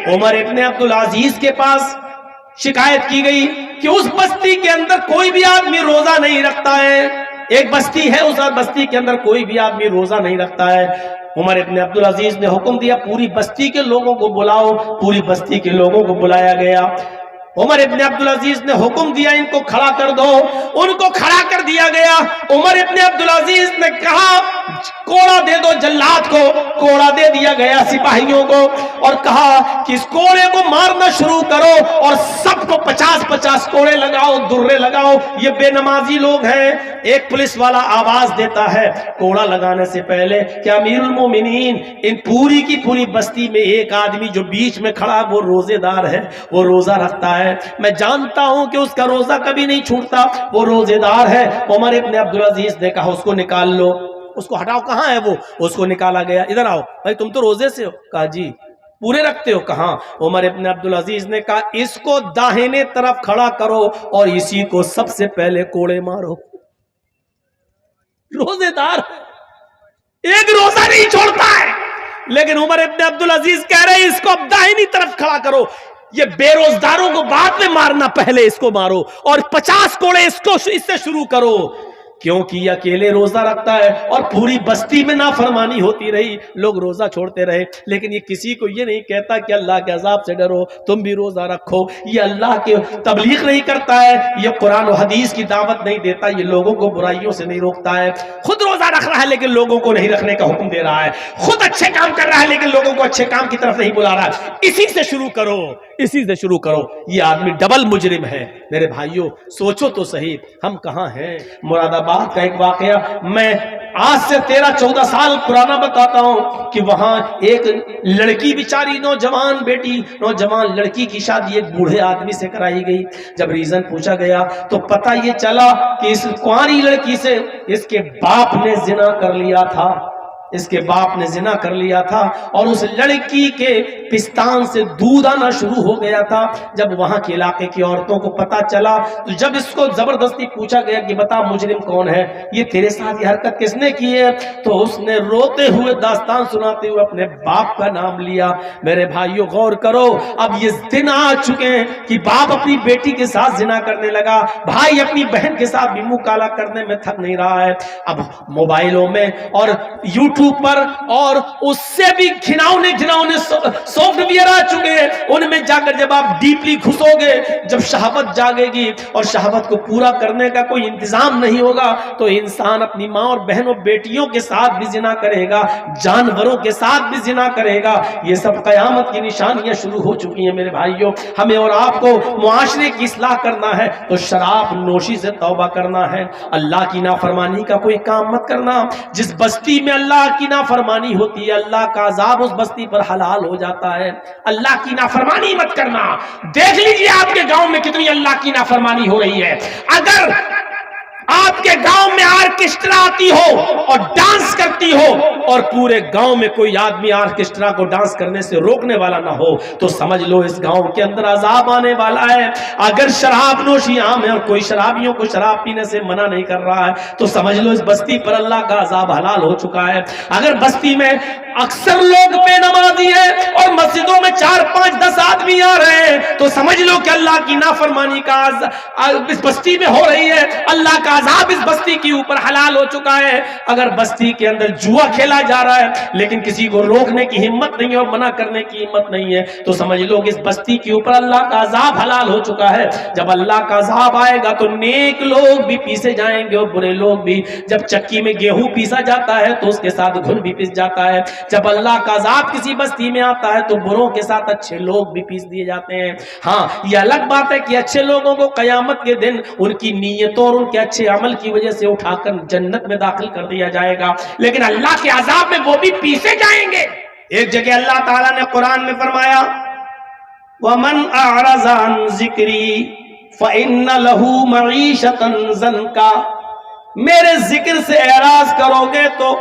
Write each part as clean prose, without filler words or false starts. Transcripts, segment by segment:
عمر ابن عبدالعزیز کے پاس شکایت کی گئی کہ اس بستی کے اندر کوئی بھی آدمی روزہ نہیں رکھتا ہے. ایک بستی ہے, اس بستی کے اندر کوئی بھی آدمی روزہ نہیں رکھتا ہے. عمر ابن عبدالعزیز نے حکم دیا پوری بستی کے لوگوں کو بلاؤ. پوری بستی کے لوگوں کو بلایا گیا. عمر ابن عبدالعزیز نے حکم دیا ان کو کھڑا کر دو. ان کو کھڑا کر دیا گیا. عمر ابن عبدالعزیز نے کہا کوڑا دے دو جلاد کو. کوڑا دے دیا گیا سپاہیوں کو اور کہا کہ اس کوڑے کو مارنا شروع کرو اور سب کو 50-50 کوڑے لگاؤ, درے لگاؤ. یہ بے نمازی لوگ ہیں. ایک پولیس والا آواز دیتا ہے کوڑا لگانے سے پہلے کہ امیر المومنین, ان پوری کی پوری بستی میں ایک آدمی جو بیچ میں کھڑا وہ روزے دار ہے, وہ روزہ رکھتا ہے. میں جانتا ہوں کہ اس کا روزہ کبھی نہیں چھوٹتا, وہ روزے دار ہے. عمر ابن عبدالعزیز نے کہا اس کو نکال لو. اس کو ہٹاؤ. کہاں ہے وہ؟ اس کو نکالا گیا. ادھر آؤ بھائی, تم تو روزے سے ہو. کہا جی. پورے رکھتے ہو؟ کہاں. عمر ابن عبدالعزیز نے کہا اس کو داہنے طرف کھڑا کرو اور اسی کو سب سے پہلے کوڑے مارو. روزے دار ایک روزہ نہیں چھوڑتا ہے, لیکن عمر ابن عبدالعزیز کہہ رہے ہیں اس کو اب داہنی طرف کھڑا کرو. یہ بے روزداروں کو بعد میں مارنا, پہلے اس کو مارو اور 50 کوڑے اس سے شروع کرو. کیونکہ یہ اکیلے روزہ رکھتا ہے اور پوری بستی میں نافرمانی ہوتی رہی, لوگ روزہ چھوڑتے رہے, لیکن یہ کسی کو یہ نہیں کہتا کہ اللہ کے عذاب سے ڈرو, تم بھی روزہ رکھو. یہ اللہ کی تبلیغ نہیں کرتا ہے, یہ قرآن و حدیث کی دعوت نہیں دیتا, یہ لوگوں کو برائیوں سے نہیں روکتا ہے. خود روزہ رکھ رہا ہے لیکن لوگوں کو نہیں رکھنے کا حکم دے رہا ہے. خود اچھے کام کر رہا ہے لیکن لوگوں کو اچھے کام کی طرف نہیں بلا رہا ہے. اسی سے شروع کرو, اسی سے شروع کرو. یہ آدمی ڈبل مجرم ہے. میرے بھائیوں سوچو تو صحیح, ہم کہاں ہیں. مراد آباد کا ایک واقعہ میں آج سے 13-14 سال پرانا بتاتا ہوں کہ وہاں ایک لڑکی بیچاری نوجوان بیٹی, نوجوان لڑکی کی شادی ایک بوڑھے آدمی سے کرائی گئی. جب ریزن پوچھا گیا تو پتہ یہ چلا کہ اس کنواری لڑکی سے اس کے باپ نے زنا کر لیا تھا. اس کے باپ نے زنا کر لیا تھا اور اس لڑکی کے پستان سے دودھ آنا شروع ہو گیا تھا. جب وہاں کے علاقے کی عورتوں کو پتا چلا تو جب اس کو زبردستی پوچھا گیا کہ بتا مجرم کون ہے, یہ تیرے ساتھ یہ حرکت کس نے کی ہے, تو اس نے روتے ہوئے داستان سناتے ہوئے اپنے باپ کا نام لیا. میرے بھائیوں غور کرو, اب یہ دن آ چکے ہیں کہ باپ اپنی بیٹی کے ساتھ زنا کرنے لگا, بھائی اپنی بہن کے ساتھ بھی منہ کالا کرنے میں تھک نہیں رہا ہے. اب موبائلوں میں اور یوٹیوب پر اور اس سے بھی گھناؤنے سافٹ ویئر آ چکے ہیں, ان میں جا کر جب آپ ڈیپلی گھسو گے, جب شہوت جاگے گی اور شہوت کو پورا کرنے کا کوئی انتظام نہیں ہوگا تو انسان اپنی ماں اور بہنوں بیٹیوں کے ساتھ بھی زنا کرے گا, جانوروں کے ساتھ بھی زنا کرے گا. یہ سب قیامت کی نشانیاں شروع ہو چکی ہیں. میرے بھائیوں ہمیں اور آپ کو معاشرے کی اصلاح کرنا ہے تو شراب نوشی سے توبہ کرنا ہے. اللہ کی نافرمانی کا کوئی کام مت کرنا. جس بستی میں اللہ کی نافرمانی ہوتی ہے اللہ کا عذاب اس بستی پر حلال ہو جاتا ہے. اللہ کی نافرمانی مت کرنا. دیکھ لیجئے آپ کے گاؤں میں کتنی اللہ کی نافرمانی ہو رہی ہے. اگر آپ کے گاؤں میں آرکسٹرا آتی ہو اور ڈانس کرتی ہو اور پورے گاؤں میں کوئی آدمی آرکسٹرا کو ڈانس کرنے سے روکنے والا نہ ہو تو سمجھ لو اس گاؤں کے اندر عذاب آنے والا ہے. اگر شراب نوشی عام ہے اور کوئی شرابیوں کو شراب پینے سے منع نہیں کر رہا ہے تو سمجھ لو اس بستی پر اللہ کا عذاب حلال ہو چکا ہے. اگر بستی میں اکثر لوگ بے نمازی ہیں اور مسجدوں میں 4-5-10 آدمی آ رہے ہیں تو سمجھ لو کہ اللہ کی نافرمانی کا اس بستی میں ہو رہی ہے. اللہ کا عذاب اس بستی کے اوپر حلال ہو چکا ہے. اگر بستی کے اندر جوا کھیلا جا رہا ہے لیکن کسی کو روکنے کی ہمت نہیں ہے اور منع کرنے کی ہمت نہیں ہے تو سمجھ لو کہ اس بستی کے اوپر اللہ کا عذاب حلال ہو چکا ہے. جب اللہ کا عذاب آئے گا تو نیک لوگ بھی پیسے جائیں گے اور برے لوگ بھی. جب چکی میں گیہوں پیسا جاتا ہے تو اس کے ساتھ گھن بھی پیس جاتا ہے. جب اللہ کا عذاب کسی بستی میں آتا ہے تو بروں کے ساتھ اچھے لوگ بھی پیس دیے جاتے ہیں. ہاں یہ الگ بات ہے کہ اچھے لوگوں کو قیامت کے دن ان کی نیتوں اور ان کے اچھے عمل کی وجہ سے اٹھا کر جنت میں داخل کر دیا جائے گا, لیکن اللہ کے عذاب میں وہ بھی پیسے جائیں گے. ایک جگہ اللہ تعالیٰ نے قرآن میں فرمایا وَمَنْ أَعْرَضَ عَنْ ذِكْرِي فَإِنَّ لَهُ مَعِيشَةً ضَنْكَ, میرے ذکر سے اعراض کرو گے تو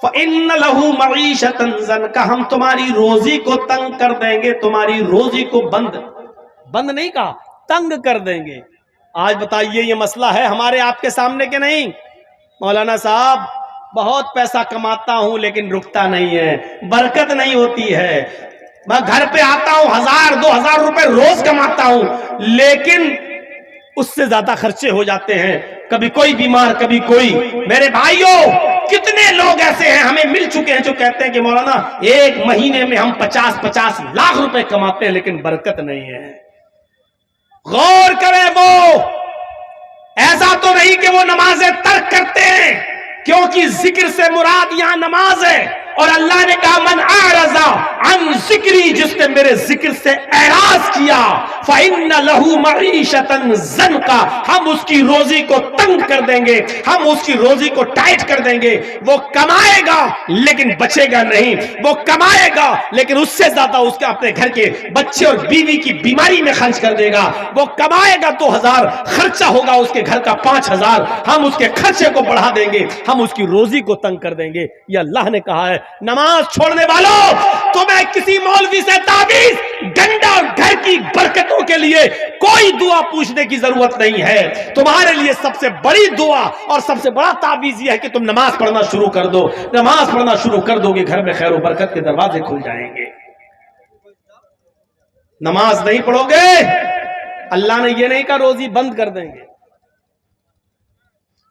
فَإِنَّ لَهُ مَعِيشَةً ضَنْكَ, ہم تمہاری روزی کو تنگ کر دیں گے, تمہاری روزی کو بند نہیں کہا, تنگ کر دیں گے. آج بتائیے یہ مسئلہ ہے ہمارے آپ کے سامنے کہ نہیں؟ مولانا صاحب بہت پیسہ کماتا ہوں لیکن رکتا نہیں ہے, برکت نہیں ہوتی ہے. میں گھر پہ آتا ہوں 1000-2000 روپے روز کماتا ہوں، لیکن اس سے زیادہ خرچے ہو جاتے ہیں، کبھی کوئی بیمار کبھی کوئی۔ میرے بھائیوں کتنے لوگ ایسے ہیں ہمیں مل چکے ہیں جو کہتے ہیں کہ مولانا ایک مہینے میں ہم 50-50 لاکھ روپے کماتے ہیں لیکن برکت نہیں ہے۔ غور کریں، وہ ایسا تو نہیں کہ وہ نمازیں ترک کرتے ہیں، کیونکہ ذکر سے مراد یہاں نماز ہے، اور اللہ نے کہا من اعرض عن ذکری، جس نے میرے ذکر سے اعراض کیا فإن له معیشة ضنکا، ہم اس کی روزی کو تنگ کر دیں گے، ہم اس کی روزی کو ٹائٹ کر دیں گے۔ وہ کمائے گا لیکن بچے گا نہیں، وہ کمائے گا لیکن اس سے زیادہ اس کے اپنے گھر کے بچے اور بیوی کی بیماری میں خرچ کر دے گا۔ وہ کمائے گا 2000، خرچہ ہوگا اس کے گھر کا 5000، ہم اس کے خرچے کو بڑھا دیں گے، ہم اس کی روزی کو تنگ کر دیں گے۔ یہ اللہ نے کہا ہے۔ نماز چھوڑنے والوں، تمہیں کسی مولوی سے تعویذ، گنڈا اور گھر کی برکتوں کے لیے کوئی دعا پوچھنے کی ضرورت نہیں ہے۔ تمہارے لیے سب سے بڑی دعا اور سب سے بڑا تعویذ یہ ہے کہ تم نماز پڑھنا شروع کر دو۔ نماز پڑھنا شروع کر دو گے، گھر میں خیر و برکت کے دروازے کھل جائیں گے۔ نماز نہیں پڑھو گے، اللہ نے یہ نہیں کہا روزی بند کر دیں گے۔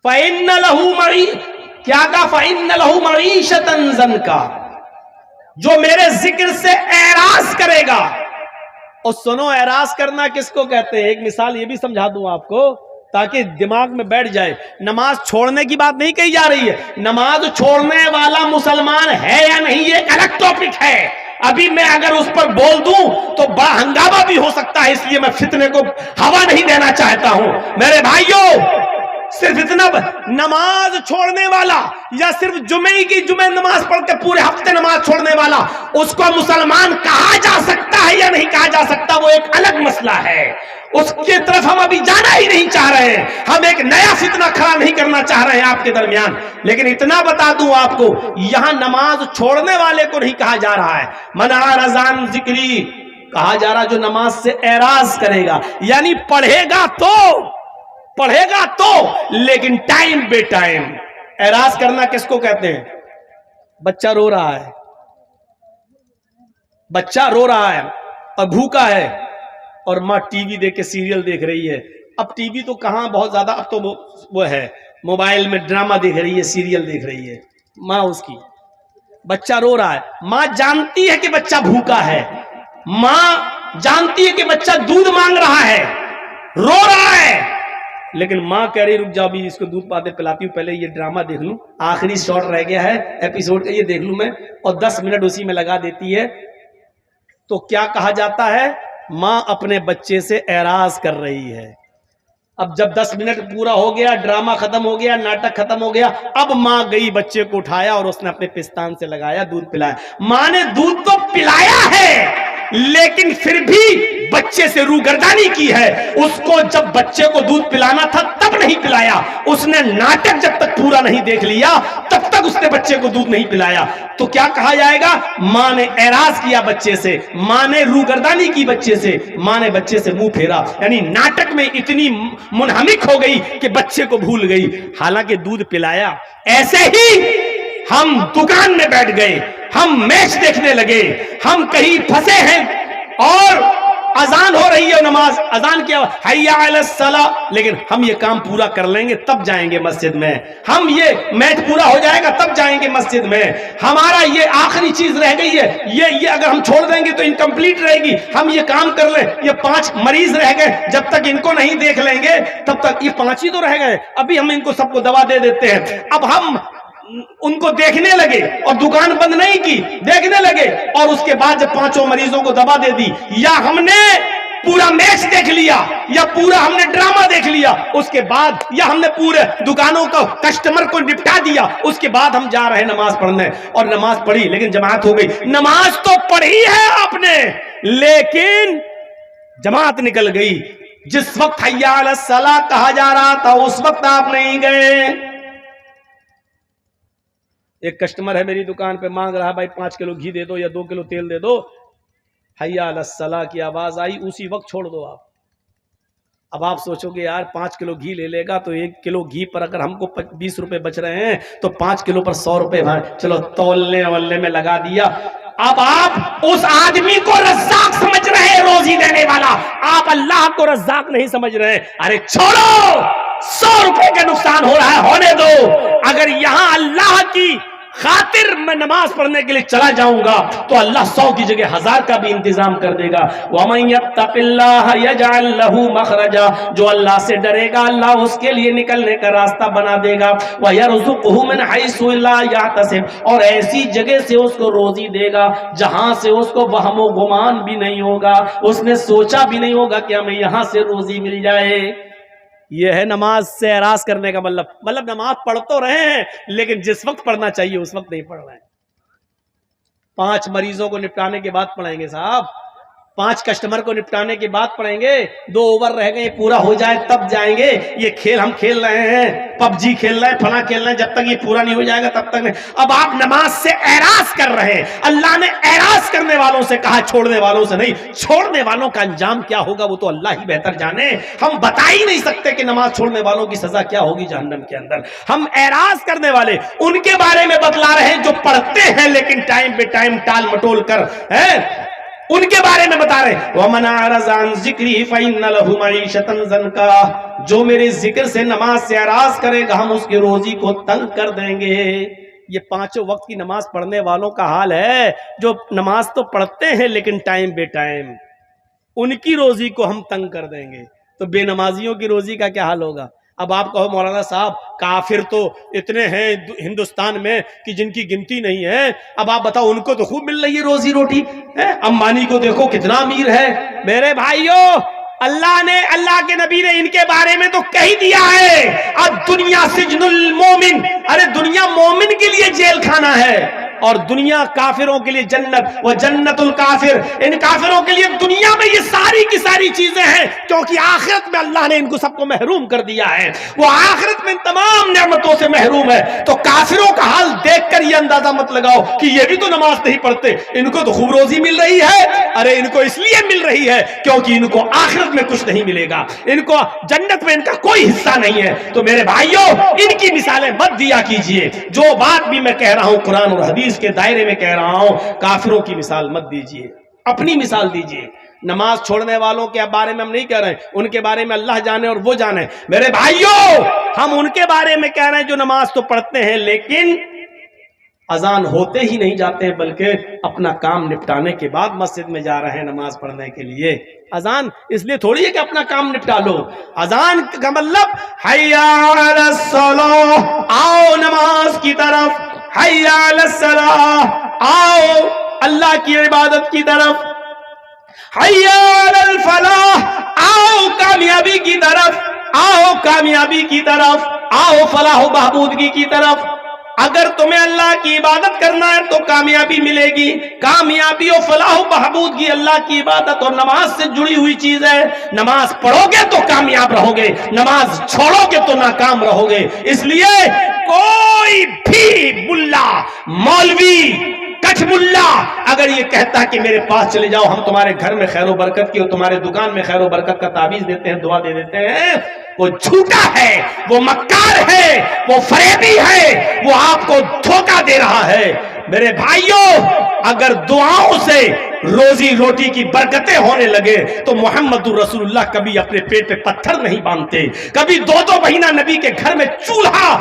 فَإِنَّ لَهُ مَعِيشَةً، کیا کہا؟ فَإِنَّ لَهُ مَعِيشَةً ضَنْكَا، جو میرے ذکر سے اعراض کرے گا۔ اور سنو، اعراض کرنا کس کو کہتے ہیں؟ ایک مثال یہ بھی سمجھا دوں آپ کو تاکہ دماغ میں بیٹھ جائے۔ نماز چھوڑنے کی بات نہیں کہی جا رہی ہے، نماز چھوڑنے والا مسلمان ہے یا نہیں یہ ایک الگ ٹاپک ہے۔ ابھی میں اگر اس پر بول دوں تو بڑا ہنگامہ بھی ہو سکتا ہے، اس لیے میں فتنے کو ہوا نہیں دینا چاہتا ہوں۔ میرے بھائیوں صرف اتنا، نماز چھوڑنے والا یا صرف جمعہ نماز پڑھ کے پورے ہفتے نماز چھوڑنے والا، اس کو مسلمان کہا جا سکتا ہے یا نہیں کہا جا سکتا وہ ایک الگ مسئلہ ہے۔ اس کی طرف ہم ابھی جانا ہی نہیں چاہ رہے ہیں، ہم ایک نیا فتنہ کھڑا نہیں کرنا چاہ رہے ہیں آپ کے درمیان۔ لیکن اتنا بتا دوں آپ کو، یہاں نماز چھوڑنے والے کو نہیں کہا جا رہا ہے، من اعرض عن ذکری کہا جا رہا جو نماز سے اعراض کرے گا، یعنی پڑھے گا تو لیکن ٹائم بے ٹائم۔ اعراض کرنا کس کو کہتے ہیں؟ بچہ رو رہا ہے، اور بھوکا ہے، اور ماں ٹی وی دیکھ کے سیریل دیکھ رہی ہے۔ اب ٹی وی تو کہاں بہت زیادہ، اب تو وہ ہے موبائل میں ڈرامہ دیکھ رہی ہے، سیریل دیکھ رہی ہے ماں اس کی۔ بچہ رو رہا ہے، ماں جانتی ہے کہ بچہ بھوکا ہے، ماں جانتی ہے کہ بچہ دودھ مانگ رہا ہے، رو رہا ہے، لیکن ماں کہہ رہی رک جاؤ بھی اس کو دودھ پاتے پلاتی ہوں، پہلے یہ ڈرامہ دیکھ لوں، آخری شاٹ رہ گیا ہے ایپیسوڈ کا، یہ دیکھ لوں میں، اور 10 منٹ اسی میں لگا دیتی ہے۔ تو کیا کہا جاتا ہے؟ ماں اپنے بچے سے اعراض کر رہی ہے۔ اب جب 10 منٹ پورا ہو گیا، ڈرامہ ختم ہو گیا، ناٹک ختم ہو گیا، اب ماں گئی بچے کو اٹھایا اور اس نے اپنے پستان سے لگایا، دودھ پلایا۔ ماں نے دودھ تو پلایا ہے لیکن پھر بھی بچے سے روگردانی کی ہے۔ اس کو جب بچے کو دودھ پلانا تھا تب نہیں پلایا، اس نے ناٹک جب تک پورا نہیں دیکھ لیا تب تک اس نے بچے کو دودھ نہیں پلایا۔ تو کیا کہا جائے گا؟ ماں نے اعراض کیا بچے سے، ماں نے روگردانی کی بچے سے، ماں نے بچے سے منہ پھیرا، یعنی ناٹک میں اتنی منہمک ہو گئی کہ بچے کو بھول گئی، حالانکہ دودھ پلایا۔ ایسے ہی ہم دکان میں بیٹھ گئے، ہم میچ دیکھنے لگے، ہم کہیں پھنسے ہیں اور اذان ہو رہی ہے، نماز اذان کیا حی علی الصلاۃ، لیکن ہم یہ کام پورا کر لیں گے تب جائیں گے مسجد میں، ہم یہ میچ پورا ہو جائے گا تب جائیں گے مسجد میں، ہمارا یہ آخری چیز رہ گئی ہے، یہ اگر ہم چھوڑ دیں گے تو انکمپلیٹ رہے گی، ہم یہ کام کر لیں، یہ 5 مریض رہ گئے، جب تک ان کو نہیں دیکھ لیں گے تب تک، یہ 5 ہی تو رہ گئے، ابھی ہم ان کو سب کو دوا دے دیتے ہیں۔ اب ہم ان کو دیکھنے لگے اور دکان بند نہیں کی، دیکھنے لگے، اور اس کے بعد جب 5 مریضوں کو دوا دے دی، یا ہم نے پورا میچ دیکھ لیا یا پورا ہم نے ڈرامہ دیکھ لیا، اس کے بعد یا ہم نے پورے دکانوں کو کسٹمر کو نپٹا دیا، اس کے بعد ہم جا رہے ہیں نماز پڑھنے، اور نماز پڑھی لیکن جماعت ہو گئی۔ نماز تو پڑھی ہے آپ نے لیکن جماعت نکل گئی۔ جس وقت حی علی الصلاۃ کہا جا رہا تھا اس وقت آپ نہیں گئے۔ ایک کسٹمر ہے میری دکان پہ، مانگ رہا بھائی 5 کلو گھی دے دو یا 2 کلو تیل دے دو، حی علی الصلاۃ کی آواز آئی، اسی وقت چھوڑ دو آپ۔ اب آپ سوچو گے یار 5 کلو گھی لے لے گا تو 1 کلو گھی پر اگر ہم کو 20 روپے بچ رہے ہیں تو 5 کلو پر 100 روپے، چلو تولنے والنے میں لگا دیا، اب آپ اس آدمی کو رزاق سمجھ رہے ہیں، روزی دینے والا، آپ اللہ کو رزاق نہیں سمجھ رہے ہیں۔ ارے چھوڑو، 100 روپے کا نقصان ہو رہا ہے، ہونے دو۔ اگر یہاں اللہ کی خاطر میں نماز پڑھنے کے لیے چلا جاؤں گا تو اللہ 100 کی جگہ 1000 کا بھی انتظام کر دے گا۔ وَمَن يَتَّقِ اللَّهَ يَجْعَل لَّهُ مَخْرَجًا، جو اللہ سے ڈرے گا اللہ اس کے لیے نکلنے کا راستہ بنا دے گا۔ وَيَرْزُقْهُ مِنْ حَيْثُ لَا يَحْتَسِبُ، اور ایسی جگہ سے اس کو روزی دے گا جہاں سے اس کو وہم و گمان بھی نہیں ہوگا، اس نے سوچا بھی نہیں ہوگا کہ ہمیں یہاں سے روزی مل جائے۔ یہ ہے نماز سے اعراض کرنے کا مطلب نماز پڑھ تو رہے ہیں لیکن جس وقت پڑھنا چاہیے اس وقت نہیں پڑھ رہے ہیں۔ 5 مریضوں کو نپٹانے کے بعد پڑھیں گے صاحب، 5 کسٹمر کو نپٹانے کے بعد پڑھیں گے، 2 اوور رہ گئے پورا ہو جائے تب جائیں گے۔ یہ کھیل ہم کھیل رہے ہیں، پب جی کھیل رہے ہیں، فلاں کھیل رہے ہیں، جب تک یہ پورا نہیں ہو جائے گا تب تک نہیں۔ اب آپ نماز سے اعراض کر رہے ہیں۔ اللہ نے اعراض کرنے والوں سے کہا، چھوڑنے والوں سے نہیں۔ چھوڑنے والوں کا انجام کیا ہوگا وہ تو اللہ ہی بہتر جانے، ہم بتا ہی نہیں سکتے کہ نماز چھوڑنے والوں کی سزا کیا ہوگی جہنم کے اندر۔ ہم اعراض کرنے والے ان کے بارے میں بتلا رہے ہیں جو پڑھتے ہیں لیکن ٹائم پہ ٹائم ٹال مٹول کر ہیں، ان کے بارے میں بتا رہے ہیں۔ وَمَنْ أَعْرَضَ عَنْ ذِكْرِي فَإِنَّ لَهُ مَعِيشَةً ضَنْكًا، جو میرے ذکر سے نماز سے اعراض کرے گا ہم اس کی روزی کو تنگ کر دیں گے۔ یہ 5 وقت کی نماز پڑھنے والوں کا حال ہے، جو نماز تو پڑھتے ہیں لیکن ٹائم بے ٹائم، ان کی روزی کو ہم تنگ کر دیں گے، تو بے نمازیوں کی روزی کا کیا حال ہوگا؟ اب آپ کہو مولانا صاحب کافر تو اتنے ہیں ہندوستان میں کہ جن کی گنتی نہیں ہے، اب آپ بتاؤ ان کو تو خوب مل رہی ہے روزی روٹی، امبانی کو دیکھو کتنا امیر ہے۔ میرے بھائیوں، اللہ کے نبی نے ان کے بارے میں تو کہہ دیا ہے، اب دنیا سجن المومن، ارے دنیا مومن کے لیے جیل کھانا ہے اور دنیا کافروں کے لیے جنت، وہ جنت الکافر، ان کافروں کے لیے دنیا میں یہ ساری کی ساری چیزیں ہیں، کیونکہ آخرت میں اللہ نے ان کو سب کو محروم کر دیا ہے، وہ آخرت میں تمام نعمتوں سے محروم ہے۔ تو کافروں کا حال دیکھ کر یہ اندازہ مت لگاؤ کہ یہ بھی تو نماز نہیں پڑھتے، ان کو تو خوب روزی مل رہی ہے۔ ارے ان کو اس لیے مل رہی ہے کیونکہ ان کو آخرت میں کچھ نہیں ملے گا، ان کو جنت میں ان کا کوئی حصہ نہیں ہے۔ تو میرے بھائیوں، ان کی مثالیں مت دیا کیجئے، جو بات بھی میں کہہ رہا ہوں قرآن اور حدیث کے دائرے میں کہہ رہا ہوں، کافروں کی مثال مت دیجئے، اپنی مثال دیجئے۔ نماز چھوڑنے والوں کے بارے میں ہم نہیں کہہ رہے ہیں، ان کے بارے میں اللہ جانے اور وہ جانے۔ میرے بھائیوں، ہم ان کے بارے میں کہہ رہے ہیں جو نماز تو پڑھتے ہیں لیکن اذان ہوتے ہی نہیں جاتے ہیں، بلکہ اپنا کام نپٹانے کے بعد مسجد میں جا رہے ہیں نماز پڑھنے کے لیے۔ اذان اس لیے تھوڑی ہے کہ اپنا کام نپٹا لو، اذان کا مطلب حی علی الصلاۃ، آؤ نماز کی طرف، حی علی الصلاۃ، آؤ اللہ کی عبادت کی طرف، حی علی الفلاح، آؤ کامیابی کی طرف، آؤ کامیابی کی طرف، آؤ فلاح و بہبودگی کی طرف۔ اگر تمہیں اللہ کی عبادت کرنا ہے تو کامیابی ملے گی، کامیابی و فلاح و بہبودگی اللہ کی عبادت اور نماز سے جڑی ہوئی چیز ہے۔ نماز پڑھو گے تو کامیاب رہو گے، نماز چھوڑو گے تو ناکام رہو گے۔ اس لیے کوئی بھی ملا، مولوی، کچھ ملا اگر یہ کہتا ہے کہ میرے پاس چلے جاؤ، ہم تمہارے گھر میں خیر و برکت کی اور تمہارے دکان میں خیر و برکت کا تعویذ دیتے ہیں، دعا دے دیتے ہیں، وہ جھوٹا ہے، وہ مکار ہے، وہ فریبی ہے، وہ آپ کو دھوکہ دے رہا ہے۔ میرے بھائیوں، اگر دعاؤں سے روزی روٹی کی برکتیں ہونے لگے تو محمد رسول اللہ کبھی اپنے پیٹ پہ پتھر نہیں باندھتے، کبھی 2 مہینہ نبی کے گھر میں چولہا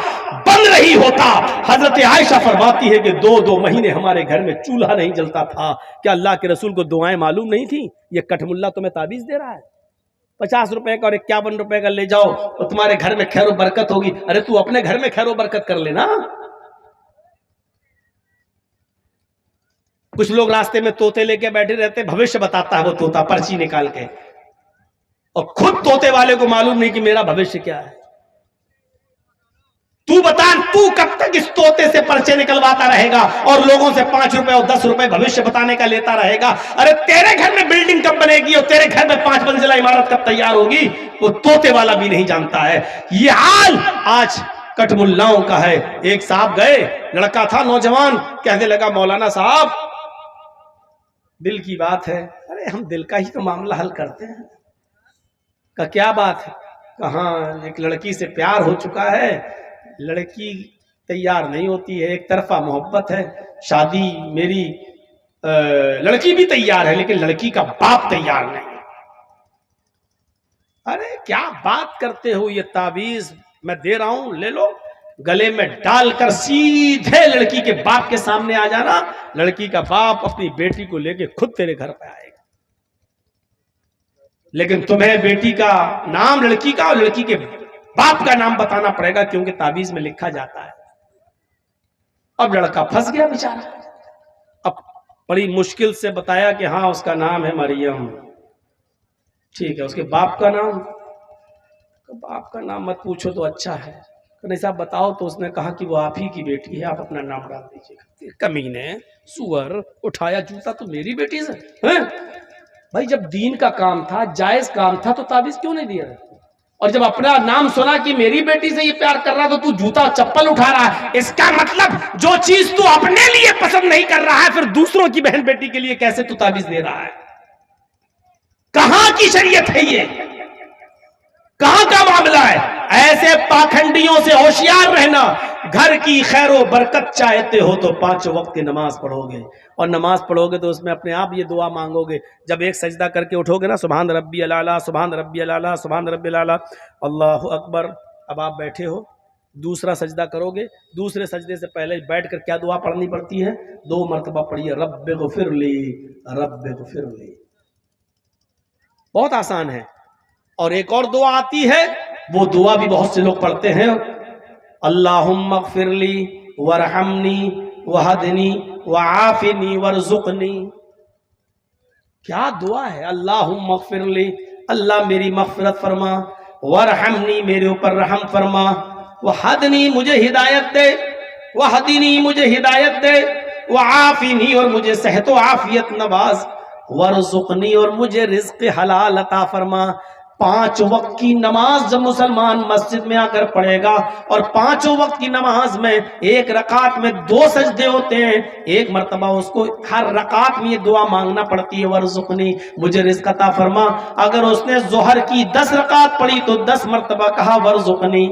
بن رہی ہوتا۔ حضرت عائشہ فرماتی ہے کہ 2 مہینے ہمارے گھر میں چولہا نہیں جلتا تھا۔ کیا اللہ کے رسول کو دعائیں معلوم نہیں تھیں؟ یہ کٹھ ملا تمہیں تعویذ دے رہا ہے، 50 روپے کا اور 51 روپے کا لے جاؤ اور تمہارے گھر میں خیر و برکت ہوگی۔ ارے تو اپنے گھر میں خیر و برکت کر لینا۔ کچھ لوگ راستے میں طوطے لے کے بیٹھے رہتے، بھوشیہ بتاتا ہے وہ طوطا پرچی نکال کے، اور خود طوطے والے کو معلوم نہیں کہ میرا بھوشیہ کیا ہے۔ تو بتا، تو کب تک اس طوطے سے پرچے نکلواتا رہے گا اور لوگوں سے 5 روپے اور 10 روپے بھوشیہ بتانے کا لیتا رہے گا؟ ارے تیرے گھر میں بلڈنگ کب بنے گی اور تیرے گھر میں 5 منزلہ عمارت کب تیار ہوگی، وہ طوطے والا بھی نہیں جانتا ہے۔ یہ حال آج کٹ ملاؤں کا ہے۔ ایک صاحب گئے، لڑکا تھا نوجوان، کہنے لگا مولانا صاحب دل کی بات ہے۔ ارے ہم دل کا ہی تو معاملہ حل کرتے ہیں۔ کہ کیا بات ہے؟ کہاں ایک لڑکی سے پیار ہو چکا ہے، لڑکی تیار نہیں ہوتی ہے، ایک طرفہ محبت ہے، شادی میری لڑکی بھی تیار ہے لیکن لڑکی کا باپ تیار نہیں. ارے کیا بات کرتے ہو، یہ تعویذ میں دے رہا ہوں، لے لو، گلے میں ڈال کر سیدھے لڑکی کے باپ کے سامنے آ جانا. لڑکی کا باپ اپنی بیٹی کو لے کے خود تیرے گھر پہ آئے گا، لیکن تمہیں بیٹی کا نام لڑکی کا اور لڑکی کے باپ کا نام بتانا پڑے گا کیونکہ تعویذ میں لکھا جاتا ہے. اب لڑکا پھنس گیا بیچارہ. اب بڑی مشکل سے بتایا کہ ہاں اس کا نام ہے مریم. ٹھیک ہے، اس کے باپ کا نام؟ باپ کا نام مت پوچھو تو اچھا ہے. نہیں صاحب بتاؤ. تو اس نے کہا کہ وہ آپ ہی کی بیٹی ہے، آپ اپنا نام ڈال دیجیے گا. کمینے، سور، اٹھایا جوتا تو میری بیٹی سے. بھائی جب دین کا کام تھا، جائز کام تھا، تو تعویذ کیوں نہیں دیا؟ اور جب اپنا نام سنا کہ میری بیٹی سے یہ پیار کر رہا تو جوتا چپل اٹھا رہا ہے. اس کا مطلب جو چیز تو اپنے لیے پسند نہیں کر رہا ہے پھر دوسروں کی بہن بیٹی کے لیے کیسے تو تعویذ دے رہا ہے؟ کہاں کی شریعت ہے یہ؟ کہاں کا معاملہ ہے؟ ایسے پاکھنڈیوں سے ہوشیار رہنا. گھر کی خیر و برکت چاہتے ہو تو 5 وقت کی نماز پڑھو گے، اور نماز پڑھو گے تو اس میں اپنے آپ یہ دعا مانگو گے. جب ایک سجدہ کر کے اٹھو گے نا، سبحان ربی الاعلیٰ، سبحان ربی الاعلیٰ، سبحان ربی الاعلیٰ، اللہ اکبر. اب آپ بیٹھے ہو، دوسرا سجدہ کرو گے. دوسرے سجدے سے پہلے بیٹھ کر کیا دعا پڑھنی پڑتی ہے؟ 2 مرتبہ پڑھیے، رب اغفر لی، رب اغفر لی. بہت آسان ہے. اور ایک اور دعا آتی ہے، وہ دعا بھی بہت سے لوگ پڑھتے ہیں، اللہم اغفر لی ورحمنی وہدنی وعافنی ورزقنی. کیا دعا ہے؟ اللہم اغفر لی، اللہ میری مغفرت فرما، ورحمنی میرے اوپر رحم فرما، وہدنی مجھے ہدایت دے، وہدنی مجھے ہدایت دے، وعافنی اور مجھے صحت و عافیت نواز، ورزقنی اور مجھے رزق حلال عطا فرما. 5 وقت کی نماز جب مسلمان مسجد میں آ کر پڑھے گا، اور 5 وقت کی نماز میں ایک رکعت میں 2 سجدے ہوتے ہیں، ایک مرتبہ اس کو ہر رکعت میں یہ دعا مانگنا پڑتی ہے، ورزقنی مجھے رزق عطا فرما. اگر اس نے ظہر کی 10 رکعت پڑھی تو 10 مرتبہ کہا ورزقنی.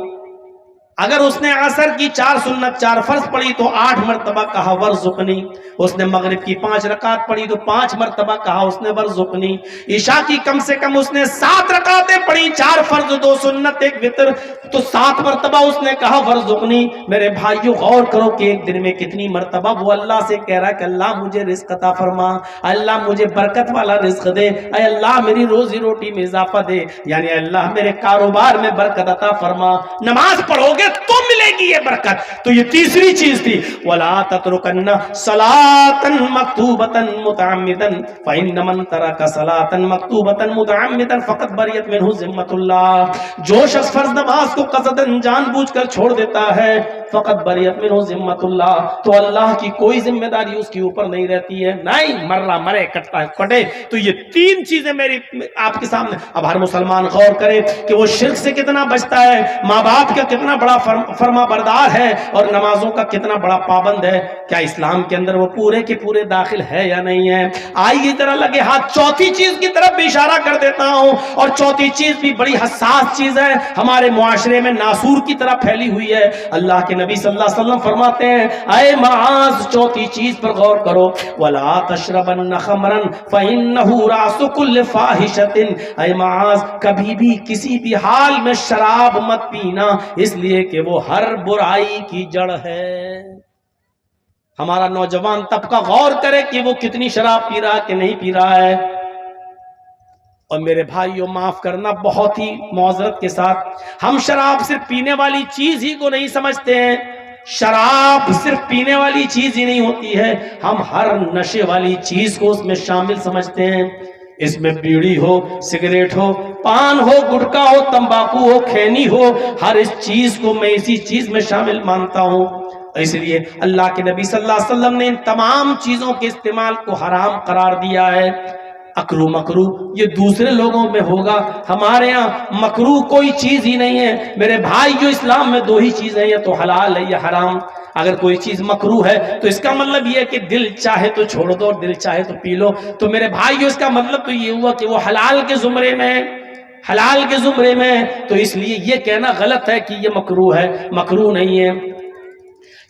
اگر اس نے عصر کی 4 سنت 4 فرض پڑھی تو 8 مرتبہ کہا ورزقنی. اس نے مغرب کی 5 رکعت پڑھی تو 5 مرتبہ کہا اس نے ورزقنی. عشاء کی کم سے کم اس نے 7 رکعتیں پڑھی، 4 فرض 2 سنت 1 وتر، تو 7 مرتبہ اس نے کہا ورزقنی. میرے بھائیو غور کرو کہ ایک دن میں کتنی مرتبہ وہ اللہ سے کہہ رہا ہے کہ اللہ مجھے رزق عطا فرما، اللہ مجھے برکت والا رزق دے، اے اللہ میری روزی روٹی میں اضافہ دے، یعنی اللہ میرے کاروبار میں برکت عطا فرما. نماز پڑھو گے تو ملے گی یہ برکت. تو یہ تیسری چیز تھی، وَلَا تَتْرُكَنَّ صَلَاةً مَكْتُوبَةً مُتَعَمِّدًا فَإِنَّ مَن تَرَكَ صَلَاةً مَكْتُوبَةً مُتَعَمِّدًا فَقَدْ بَرِئَتْ مِنْهُ ذِمَّةُ اللَّهِ. جو شخص فرض نماز کو قصداً جان بوجھ کر چھوڑ دیتا ہے، فقط بریت منہ ذمت اللہ، تو اللہ کی کوئی ذمہ داری اس کے اوپر نہیں رہتی ہے. نہیں مر رہا مرے، کٹتا ہے کٹے. تو یہ 3 چیزیں میری آپ کے سامنے. اب ہر مسلمان غور کرے کہ وہ شرک سے کتنا بچتا ہے، ماں باپ کا کتنا بڑا فرما بردار ہے، اور نمازوں کا کتنا بڑا پابند ہے. کیا اسلام کے اندر وہ پورے کے پورے داخل ہے یا نہیں ہے؟ آئیے ذرا لگے ہاتھ چوتھی چیز کی طرف بھی اشارہ کر دیتا ہوں، اور چوتھی چیز بھی بڑی حساس چیز ہے، ہمارے معاشرے میں ناسور کی طرح پھیلی ہوئی ہے. اللہ کے نبی صلی اللہ علیہ وسلم فرماتے ہیں، اے معاذ چوتھی چیز پر غور کرو، وَلَا تَشْرَبَنَّ خَمْرًا فَإِنَّهُ رَأْسُ كُلِّ فَاحِشَةٍ. اے معاذ کبھی بھی کسی بھی حال میں شراب مت پینا، اس لیے کہ وہ ہر برائی کی جڑ ہے. ہمارا نوجوان طبقہ غور کرے کہ وہ کتنی شراب پی رہا ہے کہ نہیں پی رہا ہے. اور میرے بھائیوں معاف کرنا بہت ہی معذرت کے ساتھ، ہم شراب صرف پینے والی چیز ہی کو نہیں سمجھتے ہیں. شراب صرف پینے والی چیز ہی نہیں ہوتی ہے، ہم ہر نشے والی چیز کو اس میں شامل سمجھتے ہیں. اس میں بیڑی ہو، سگریٹ ہو، پان ہو، گٹکا ہو، تمباکو ہو، کھینی ہو، ہر اس چیز کو میں اسی چیز میں شامل مانتا ہوں. اس لیے اللہ کے نبی صلی اللہ علیہ وسلم نے ان تمام چیزوں کے استعمال کو حرام قرار دیا ہے. اکرو مکرو یہ دوسرے لوگوں میں ہوگا، ہمارے ہاں مکرو کوئی چیز ہی نہیں ہے. میرے بھائی جو اسلام میں 2 ہی چیزیں، یا تو حلال ہے یا حرام. اگر کوئی چیز مکرو ہے تو اس کا مطلب یہ ہے کہ دل چاہے تو چھوڑ دو اور دل چاہے تو پی لو. تو میرے بھائی اس کا مطلب تو یہ ہوا کہ وہ حلال کے زمرے میں، حلال کے زمرے میں. تو اس لیے یہ کہنا غلط ہے کہ یہ مکرو ہے، مکرو نہیں ہے.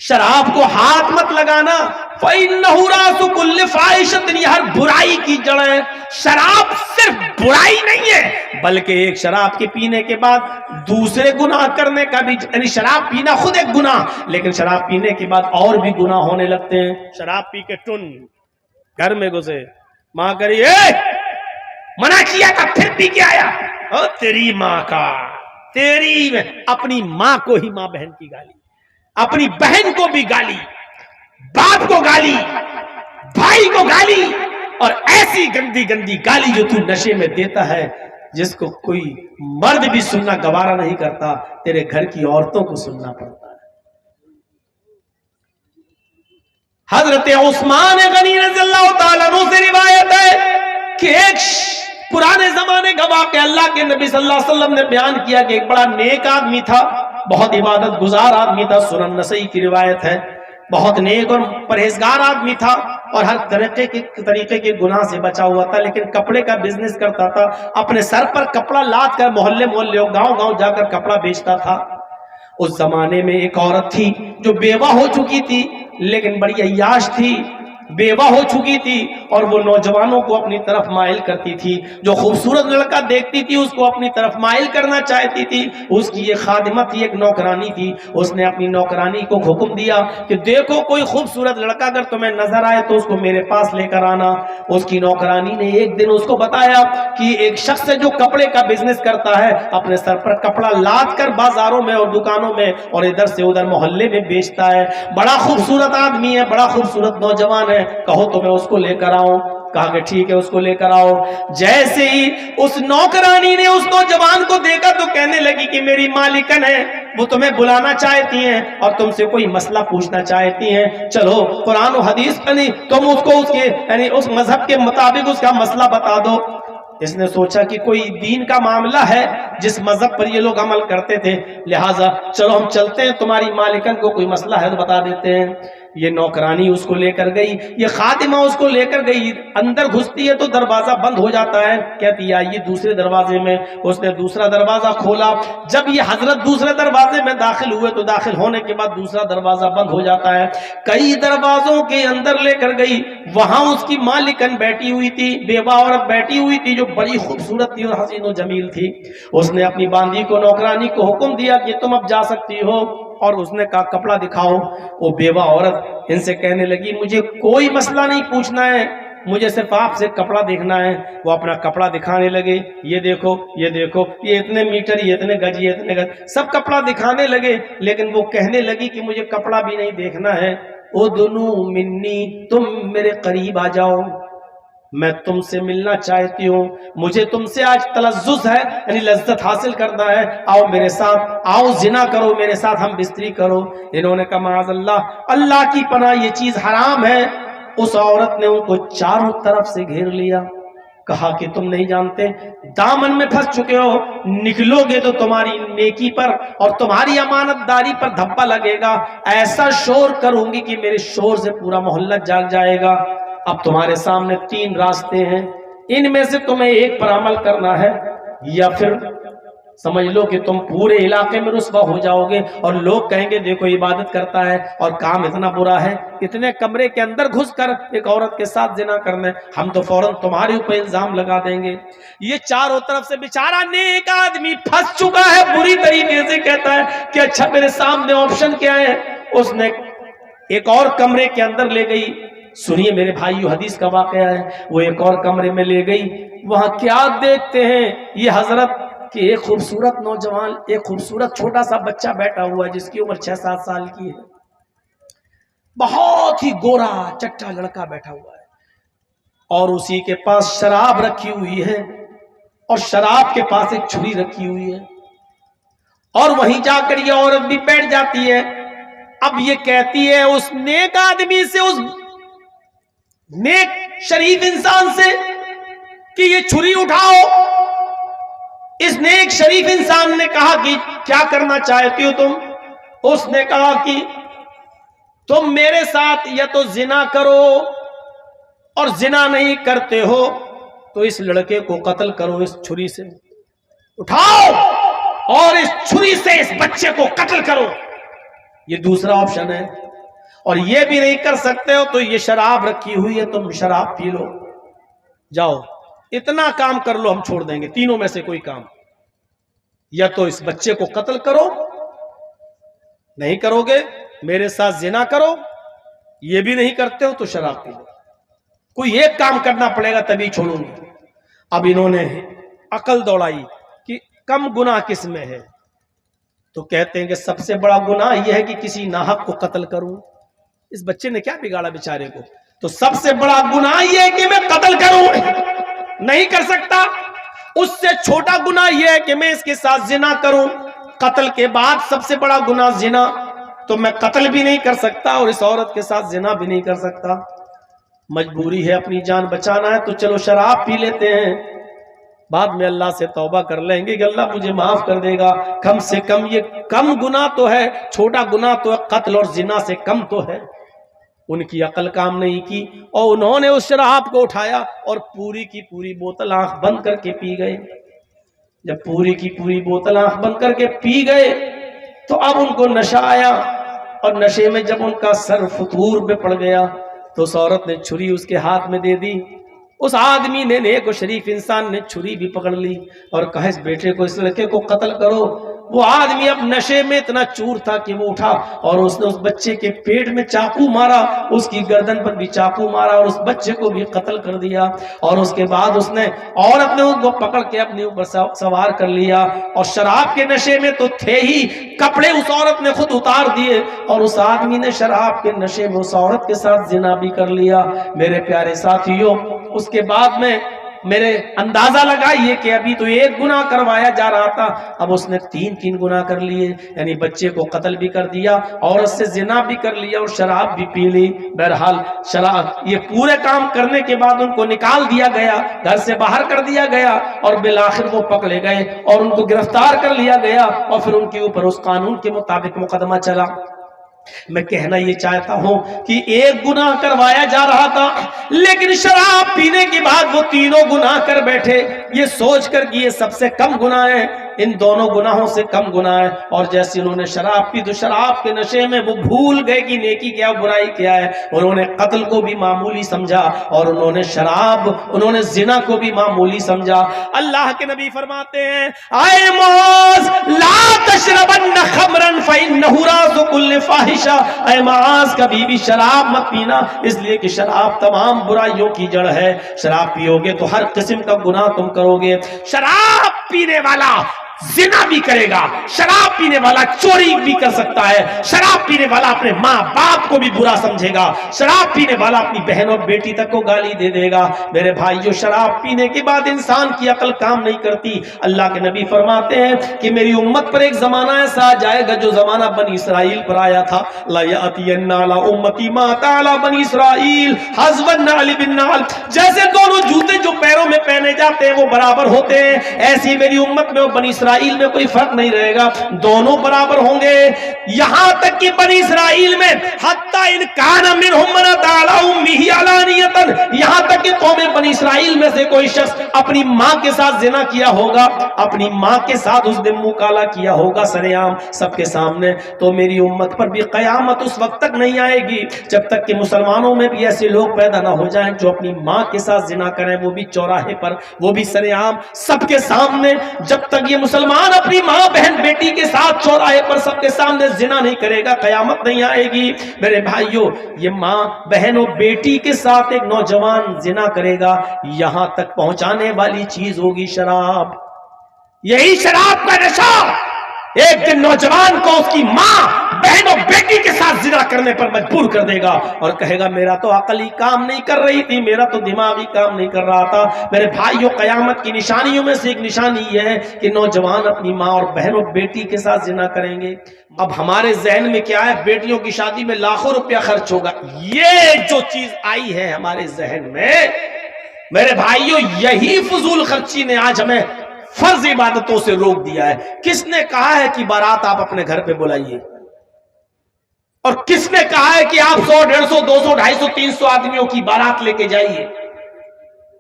شراب کو ہاتھ مت لگانا، فَإِنَّهُ رَأْسُ كُلِّ فَاحِشَةٍ، یہ ہر برائی کی جڑ ہے۔ شراب صرف برائی نہیں ہے بلکہ ایک شراب کے پینے کے بعد دوسرے گناہ کرنے کا بھی، یعنی شراب پینا خود ایک گناہ، لیکن شراب پینے کے بعد اور بھی گناہ ہونے لگتے ہیں۔ شراب پی کے ٹن گھر میں گھسے، ماں کری منع کیا تھا پھر پی کے آیا، او تیری ماں کا، تیری اپنی ماں کو ہی ماں بہن کی گالی، اپنی بہن کو بھی گالی، باپ کو گالی، بھائی کو گالی، اور ایسی گندی گندی گالی جو تو نشے میں دیتا ہے جس کو کوئی مرد بھی سننا گوارا نہیں کرتا، تیرے گھر کی عورتوں کو سننا پڑتا ہے۔ حضرت عثمان غنی رضی اللہ تعالیٰ عنہ سے روایت ہے کہ ایک پرانے زمانے کا واقعہ اللہ کے نبی صلی اللہ علیہ وسلم نے بیان کیا کہ ایک بڑا نیک آدمی تھا، بہت عبادت گزار آدمی تھا، سنن نسائی کی روایت ہے، بہت نیک اور پرہیزگار آدمی تھا اور ہر طریقے کے گناہ سے بچا ہوا تھا، لیکن کپڑے کا بزنس کرتا تھا، اپنے سر پر کپڑا لاد کر محلے محلے گاؤں گاؤں جا کر کپڑا بیچتا تھا۔ اس زمانے میں ایک عورت تھی جو بیوہ ہو چکی تھی لیکن بڑی عیاش تھی، بیوہ ہو چکی تھی اور وہ نوجوانوں کو اپنی طرف مائل کرتی تھی، جو خوبصورت لڑکا دیکھتی تھی اس کو اپنی طرف مائل کرنا چاہتی تھی۔ اس کی یہ خادمہ تھی، ایک نوکرانی تھی، اس نے اپنی نوکرانی کو حکم دیا کہ دیکھو کوئی خوبصورت لڑکا اگر تمہیں نظر آئے تو اس کو میرے پاس لے کر آنا۔ اس کی نوکرانی نے ایک دن اس کو بتایا کہ ایک شخص ہے جو کپڑے کا بزنس کرتا ہے، اپنے سر پر کپڑا لاد کر بازاروں میں اور دکانوں میں اور ادھر سے ادھر محلے میں بیچتا ہے، بڑا خوبصورت آدمی ہے، بڑا خوبصورت نوجوان ہے، کہو تو میں اس کو لے کر آؤں۔ کہا کہ ٹھیک ہے اس کو لے کر آؤ۔ جیسے ہی اس نوکرانی نے اس نوجوان کو دیکھا تو کہنے لگی کہ میری مالکن ہے، وہ تمہیں بلانا چاہتی ہیں اور تم سے کوئی مسئلہ پوچھنا چاہتی ہیں، چلو قرآن و حدیث یعنی تم اس کو اس کے یعنی اس مذہب کے مطابق اس کا مسئلہ بتا دو۔ اس نے سوچا کہ کوئی دین کا معاملہ ہے جس مذہب پر یہ لوگ عمل کرتے تھے، لہٰذا چلو ہم چلتے ہیں، تمہاری مالکن کو کوئی مسئلہ ہے تو بتا دیتے ہیں۔ یہ نوکرانی اس کو لے کر گئی، یہ خادمہ اس کو لے کر گئی، اندر گھستی ہے تو دروازہ بند ہو جاتا ہے، کہتی ہے آئیے دوسرے دروازے میں۔ اس نے دوسرا دروازہ کھولا، جب یہ حضرت دوسرے دروازے میں داخل ہوئے تو داخل ہونے کے بعد دوسرا دروازہ بند ہو جاتا ہے، کئی دروازوں کے اندر لے کر گئی، وہاں اس کی مالکن بیٹھی ہوئی تھی، بیوہ عورت بیٹھی ہوئی تھی جو بڑی خوبصورت تھی اور حسین و جمیل تھی۔ اس نے اپنی باندی کو نوکرانی کو حکم دیا کہ تم اب جا سکتی ہو، اور اس نے کہا کپڑا دکھاؤ۔ وہ بیوہ عورت ان سے کہنے لگی مجھے کوئی مسئلہ نہیں پوچھنا ہے، مجھے صرف آپ سے کپڑا دیکھنا ہے۔ وہ اپنا کپڑا دکھانے لگے، یہ دیکھو یہ دیکھو، یہ اتنے میٹر، یہ اتنے گج، یہ اتنے گج، سب کپڑا دکھانے لگے، لیکن وہ کہنے لگی کہ مجھے کپڑا بھی نہیں دیکھنا ہے۔ اُدْنُو منی، تم میرے قریب آ جاؤ، میں تم سے ملنا چاہتی ہوں، مجھے تم سے آج تلذذ ہے، یعنی لذت حاصل کرنا ہے، آؤ میرے ساتھ، آؤ زنا کرو میرے ساتھ، ہم بستری کرو۔ انہوں نے کہا معاذ اللہ، اللہ کی پناہ یہ چیز حرام ہے۔ اس عورت نے ان کو چاروں طرف سے گھیر لیا، کہا کہ تم نہیں جانتے، دامن میں پھنس چکے ہو، نکلو گے تو تمہاری نیکی پر اور تمہاری امانت داری پر دھبا لگے گا، ایسا شور کروں گی کہ میرے شور سے پورا محلہ جاگ جائے گا۔ اب تمہارے سامنے 3 راستے ہیں، ان میں سے تمہیں ایک پر عمل کرنا ہے، یا پھر سمجھ لو کہ تم پورے علاقے میں رسوا ہو جاؤ گے اور لوگ کہیں گے دیکھو عبادت کرتا ہے اور کام اتنا برا ہے، اتنے کمرے کے اندر گھس کر ایک عورت کے ساتھ زنا کرنے، ہم تو فوراً تمہارے اوپر الزام لگا دیں گے۔ یہ چاروں طرف سے بیچارہ نیک آدمی پھنس چکا ہے، بری طریقے سے کہتا ہے کہ اچھا میرے سامنے آپشن کیا ہے۔ اس نے ایک اور کمرے کے اندر لے گئی، سنیے میرے بھائیو حدیث کا واقعہ ہے، وہ ایک اور کمرے میں لے گئی، وہاں کیا دیکھتے ہیں یہ حضرت کہ ایک خوبصورت نوجوان، ایک خوبصورت چھوٹا سا بچہ بیٹھا ہوا ہے جس کی عمر 6-7 سال کی ہے، بہت ہی گورا چٹا لڑکا بیٹھا ہوا ہے، اور اسی کے پاس شراب رکھی ہوئی ہے، اور شراب کے پاس ایک چھری رکھی ہوئی ہے، اور وہیں جا کر یہ عورت بھی بیٹھ جاتی ہے۔ اب یہ کہتی ہے اس نیک آدمی سے، اس نیک شریف انسان سے کہ یہ چھری اٹھاؤ۔ اس نیک شریف انسان نے کہا کہ کیا کرنا چاہتی ہو تم؟ اس نے کہا کہ تم میرے ساتھ یا تو زنا کرو، اور زنا نہیں کرتے ہو تو اس لڑکے کو قتل کرو، اس چھری سے اٹھاؤ اور اس چھری سے اس بچے کو قتل کرو، یہ دوسرا آپشن ہے۔ اور یہ بھی نہیں کر سکتے ہو تو یہ شراب رکھی ہوئی ہے، تم شراب پی لو، جاؤ اتنا کام کر لو، ہم چھوڑ دیں گے تینوں میں سے کوئی کام، یا تو اس بچے کو قتل کرو، نہیں کرو گے میرے ساتھ زنا کرو، یہ بھی نہیں کرتے ہو تو شراب پی لو، کوئی ایک کام کرنا پڑے گا تبھی چھوڑوں گی۔ اب انہوں نے عقل دوڑائی کہ کم گناہ کس میں ہے، تو کہتے ہیں کہ سب سے بڑا گناہ یہ ہے کہ کسی ناحق کو قتل کروں۔ اس بچے نے کیا بگاڑا بیچارے کو، تو سب سے بڑا گناہ یہ ہے کہ میں قتل کروں، نہیں کر سکتا۔ اس سے چھوٹا گناہ یہ ہے کہ میں اس کے ساتھ زنا کروں، قتل کے بعد سب سے بڑا گناہ زنا، تو میں قتل بھی نہیں کر سکتا اور اس عورت کے ساتھ زنا بھی نہیں کر سکتا، مجبوری ہے، اپنی جان بچانا ہے تو چلو شراب پی لیتے ہیں، بعد میں اللہ سے توبہ کر لیں گے کہ اللہ مجھے معاف کر دے گا، کم سے کم یہ کم گناہ تو ہے، چھوٹا گناہ تو ہے، قتل اور زنا سے کم تو ہے۔ ان کی عقل کام نہیں کی اور انہوں نے اس شراب کو اٹھایا اور پوری کی پوری بوتل آنکھ بند کر کے پی گئے۔ جب پوری کی پوری بوتل آنکھ بند کر کے پی گئے تو اب ان کو نشہ آیا، اور نشے میں جب ان کا سر فطور پہ پڑ گیا تو اس عورت نے چھری اس کے ہاتھ میں دے دی، اس آدمی نے، نیک و شریف انسان نے چھری بھی پکڑ لی اور کہا اس بیٹے کو، اس لڑکے کو قتل کرو۔ وہ آدمی اب نشے میں اتنا چور تھا کہ وہ اٹھا اور اس نے اس بچے کے پیٹ میں چاقو مارا، اس کی گردن پر بھی چاقو مارا اور اس بچے کو بھی قتل کر دیا، اور اس کے بعد اس نے عورت نے ان کو پکڑ کے اپنے اوپر سوار کر لیا، اور شراب کے نشے میں تو تھے ہی، کپڑے اس عورت نے خود اتار دیے اور اس آدمی نے شراب کے نشے میں اس عورت کے ساتھ زنا بھی کر لیا۔ میرے پیارے ساتھیوں، اس کے بعد میں میرے اندازہ لگائیے کہ ابھی تو ایک گناہ کروایا جا رہا تھا، اب اس نے تین گناہ کر لیے، یعنی بچے کو قتل بھی کر دیا، عورت سے زنا بھی کر لیا اور شراب بھی پی لی۔ بہرحال شراب، یہ پورے کام کرنے کے بعد ان کو نکال دیا گیا، گھر سے باہر کر دیا گیا، اور بالآخر وہ پکڑے گئے اور ان کو گرفتار کر لیا گیا، اور پھر ان کے اوپر اس قانون کے مطابق مقدمہ چلا۔ میں کہنا یہ چاہتا ہوں کہ ایک گناہ کروایا جا رہا تھا، لیکن شراب پینے کے بعد وہ تینوں گناہ کر بیٹھے، یہ سوچ کر کہ یہ سب سے کم گناہ ہے، ان دونوں گناہوں سے کم گناہ ہے، اور جیسے انہوں نے شراب پی تو شراب کے نشے میں وہ بھول گئے کہ نیکی کیا برائی کیا ہے، انہوں نے قتل کو بھی معمولی سمجھا اور انہوں نے انہوں نے زنا کو بھی معمولی سمجھا۔ اللہ کے نبی فرماتے ہیں، اے معاذ لا تشربن خمرا فإنه راس كل فاحشہ، اے معاذ کبھی بھی شراب مت پینا، اس لیے کہ شراب تمام برائیوں کی جڑ ہے، شراب پیو گے تو ہر قسم کا گناہ تم کرو گے۔ شراب پینے والا زنا بھی کرے گا، شراب پینے والا چوری بھی کر سکتا ہے، شراب پینے والا اپنے ماں باپ کو بھی برا سمجھے گا، شراب پینے والا اپنی بہن اور بیٹی تک کو گالی دے دے گا۔ میرے بھائیو، شراب پینے کے بعد انسان کی عقل کام نہیں کرتی۔ اللہ کے نبی فرماتے ہیں کہ میری امت پر ایک زمانہ ایسا آ جائے گا جو زمانہ بنی اسرائیل پر آیا تھا، لا یأتین علی امتی ما أتى علی بنی اسرائیل حذو النعل بالنعل، جیسے دونوں جوتے جو پیروں میں پہنے جاتے ہیں وہ برابر ہوتے ہیں، ایسی میری امت میں بنی اسرائیل میں کوئی فرق نہیں رہے گا، دونوں برابر ہوں گے، یہاں تک کہ بنی اسرائیل میں حتی ان کان منہم من أتى علی امہ علانیۃ، یہاں تک کہ قوم بنی اسرائیل میں سے کوئی شخص اپنی ماں کے ساتھ زنا کیا ہوگا، اپنی ماں کے ساتھ اس نے منہ کالا کیا ہوگا سر عام سب کے سامنے، تو میری امت پر بھی قیامت اس وقت تک نہیں آئے گی جب تک کہ مسلمانوں میں بھی ایسے لوگ پیدا نہ ہو جائیں جو اپنی ماں کے ساتھ زنا کریں، وہ بھی چوراہے پر، وہ بھی سر عام سب کے سامنے۔ جب تک یہ مسلمان اپنی ماں بہن بیٹی کے ساتھ چوراہے پر سب کے سامنے زنا نہیں کرے گا، قیامت نہیں آئے گی۔ میرے بھائیوں، یہ ماں بہن اور بیٹی کے ساتھ ایک نوجوان زنا کرے گا، یہاں تک پہنچانے والی چیز ہوگی شراب۔ یہی شراب کا نشہ ایک دن نوجوان کو اس کی ماں بہن اور بیٹی کے ساتھ زنا کرنے پر مجبور کر دے گا اور کہے گا میرا تو عقل ہی کام نہیں کر رہی تھی، میرا تو دماغ ہی کام نہیں کر رہا تھا۔ میرے بھائیوں، قیامت کی نشانیوں میں سے ایک نشانی یہ ہے کہ نوجوان اپنی ماں اور بہن اور بیٹی کے ساتھ زنا کریں گے۔ اب ہمارے ذہن میں کیا ہے؟ بیٹیوں کی شادی میں لاکھوں روپیہ خرچ ہوگا، یہ جو چیز آئی ہے ہمارے ذہن میں، میرے بھائیوں، یہی فضول خرچی نے آج ہمیں فرض عبادتوں سے روک دیا ہے۔ کس نے کہا ہے کہ بارات آپ اپنے گھر پہ بلائیے؟ اور کس نے کہا ہے کہ آپ 100 150 200 250 300 آدمیوں کی بارات لے کے جائیے؟